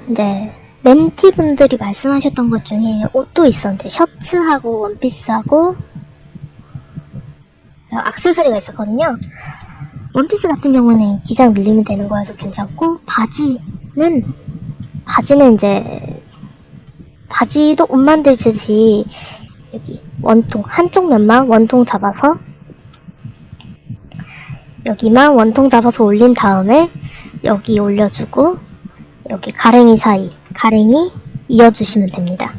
멘티분들이 말씀하셨던 것 중에 옷도 있었는데, 셔츠하고 원피스하고 액세서리가 있었거든요. 원피스 같은 경우는 기장 밀리면 되는 거여서 괜찮고, 바지는 이제 바지도 옷 만들듯이 여기 원통, 한쪽 면만 원통 잡아서 여기만 원통 잡아서 올린 다음에 여기 올려주고, 여기 가랭이 이어주시면 됩니다.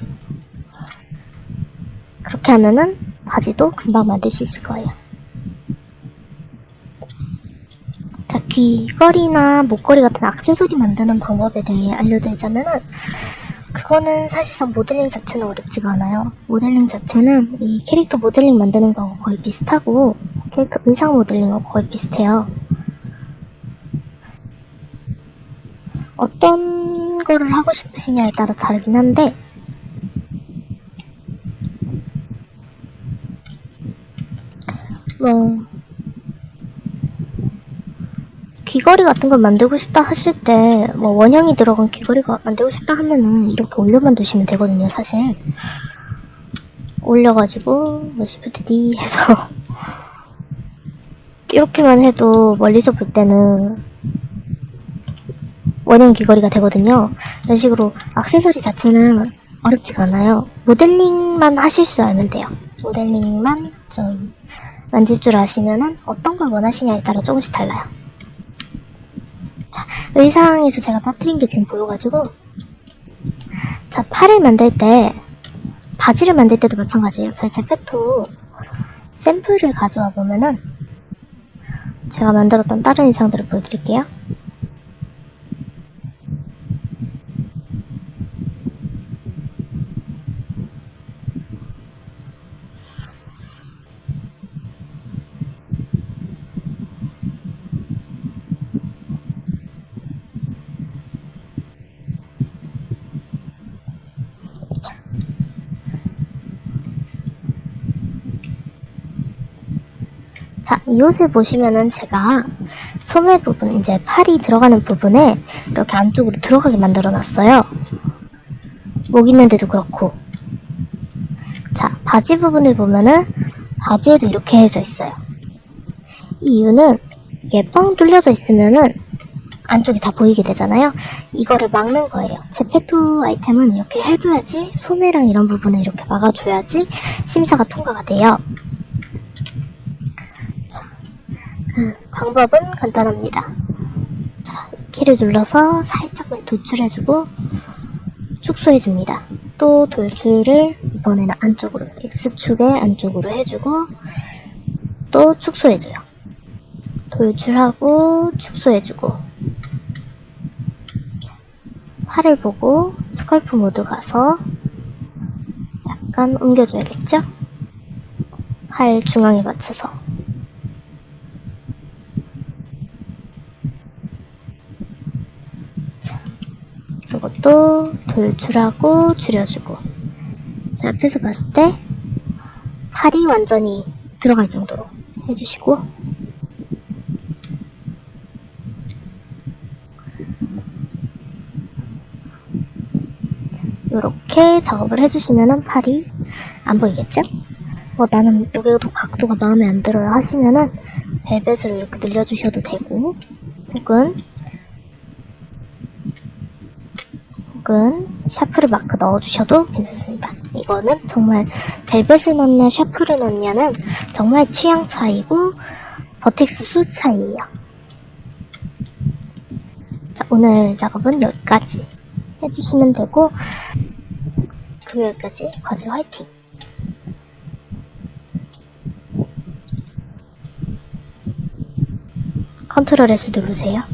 그렇게 하면은 바지도 금방 만들 수 있을 거예요. 자, 귀걸이나 목걸이 같은 액세서리 만드는 방법에 대해 알려드리자면은, 그거는 사실상 모델링 자체는 어렵지가 않아요. 모델링 자체는 이 캐릭터 모델링 만드는 거하고 거의 비슷하고, 캐릭터 의상 모델링하고 거의 비슷해요. 어떤 거를 하고 싶으시냐에 따라 다르긴 한데, 귀걸이 같은 걸 만들고 싶다 하실 때, 원형이 들어간 귀걸이가 만들고 싶다 하면은 이렇게 올려만 두시면 되거든요, 사실. 올려가지고 Shift D 해서 이렇게만 해도 멀리서 볼 때는 원형 귀걸이가 되거든요. 이런 식으로 액세서리 자체는 어렵지가 않아요. 모델링만 하실 줄 알면 돼요. 모델링만 좀 만질 줄 아시면은 어떤 걸 원하시냐에 따라 조금씩 달라요. 자, 의상에서 제가 빠뜨린 게 지금 보여가지고, 자, 팔을 만들 때, 바지를 만들 때도 마찬가지예요. 저희 제페토 샘플을 가져와 보면은 제가 만들었던 다른 의상들을 보여드릴게요. 자, 이 옷을 보시면은 제가 소매 부분, 이제 팔이 들어가는 부분에 이렇게 안쪽으로 들어가게 만들어 놨어요. 목 있는데도 그렇고. 자, 바지 부분을 보면은 바지에도 이렇게 해져 있어요. 이 이유는 이게 뻥 뚫려져 있으면은 안쪽이 다 보이게 되잖아요. 이거를 막는 거예요. 제페토 아이템은 이렇게 해줘야지, 소매랑 이런 부분을 이렇게 막아줘야지 심사가 통과가 돼요. 방법은 간단합니다. 자, 키를 눌러서 살짝만 돌출해주고 축소해줍니다. 또 돌출을 이번에는 안쪽으로, X축의 안쪽으로 해주고 또 축소해줘요. 돌출하고 축소해주고, 팔을 보고 스컬프 모드 가서 약간 옮겨줘야겠죠? 팔 중앙에 맞춰서. 이것도 돌출하고 줄여주고. 자, 앞에서 봤을 때 팔이 완전히 들어갈 정도로 해주시고, 이렇게 작업을 해주시면은 팔이 안 보이겠죠? 나는 여기도 각도가 마음에 안 들어요 하시면은 벨벳을 이렇게 늘려주셔도 되고, 혹은 샤프를 마크 넣어주셔도 괜찮습니다. 이거는 정말 벨벳을 넣냐 샤프를 넣냐는 정말 취향 차이고 버텍스 수 차이예요. 자, 오늘 작업은 여기까지 해주시면 되고, 금요일까지 과제 화이팅! 컨트롤 S 누르세요.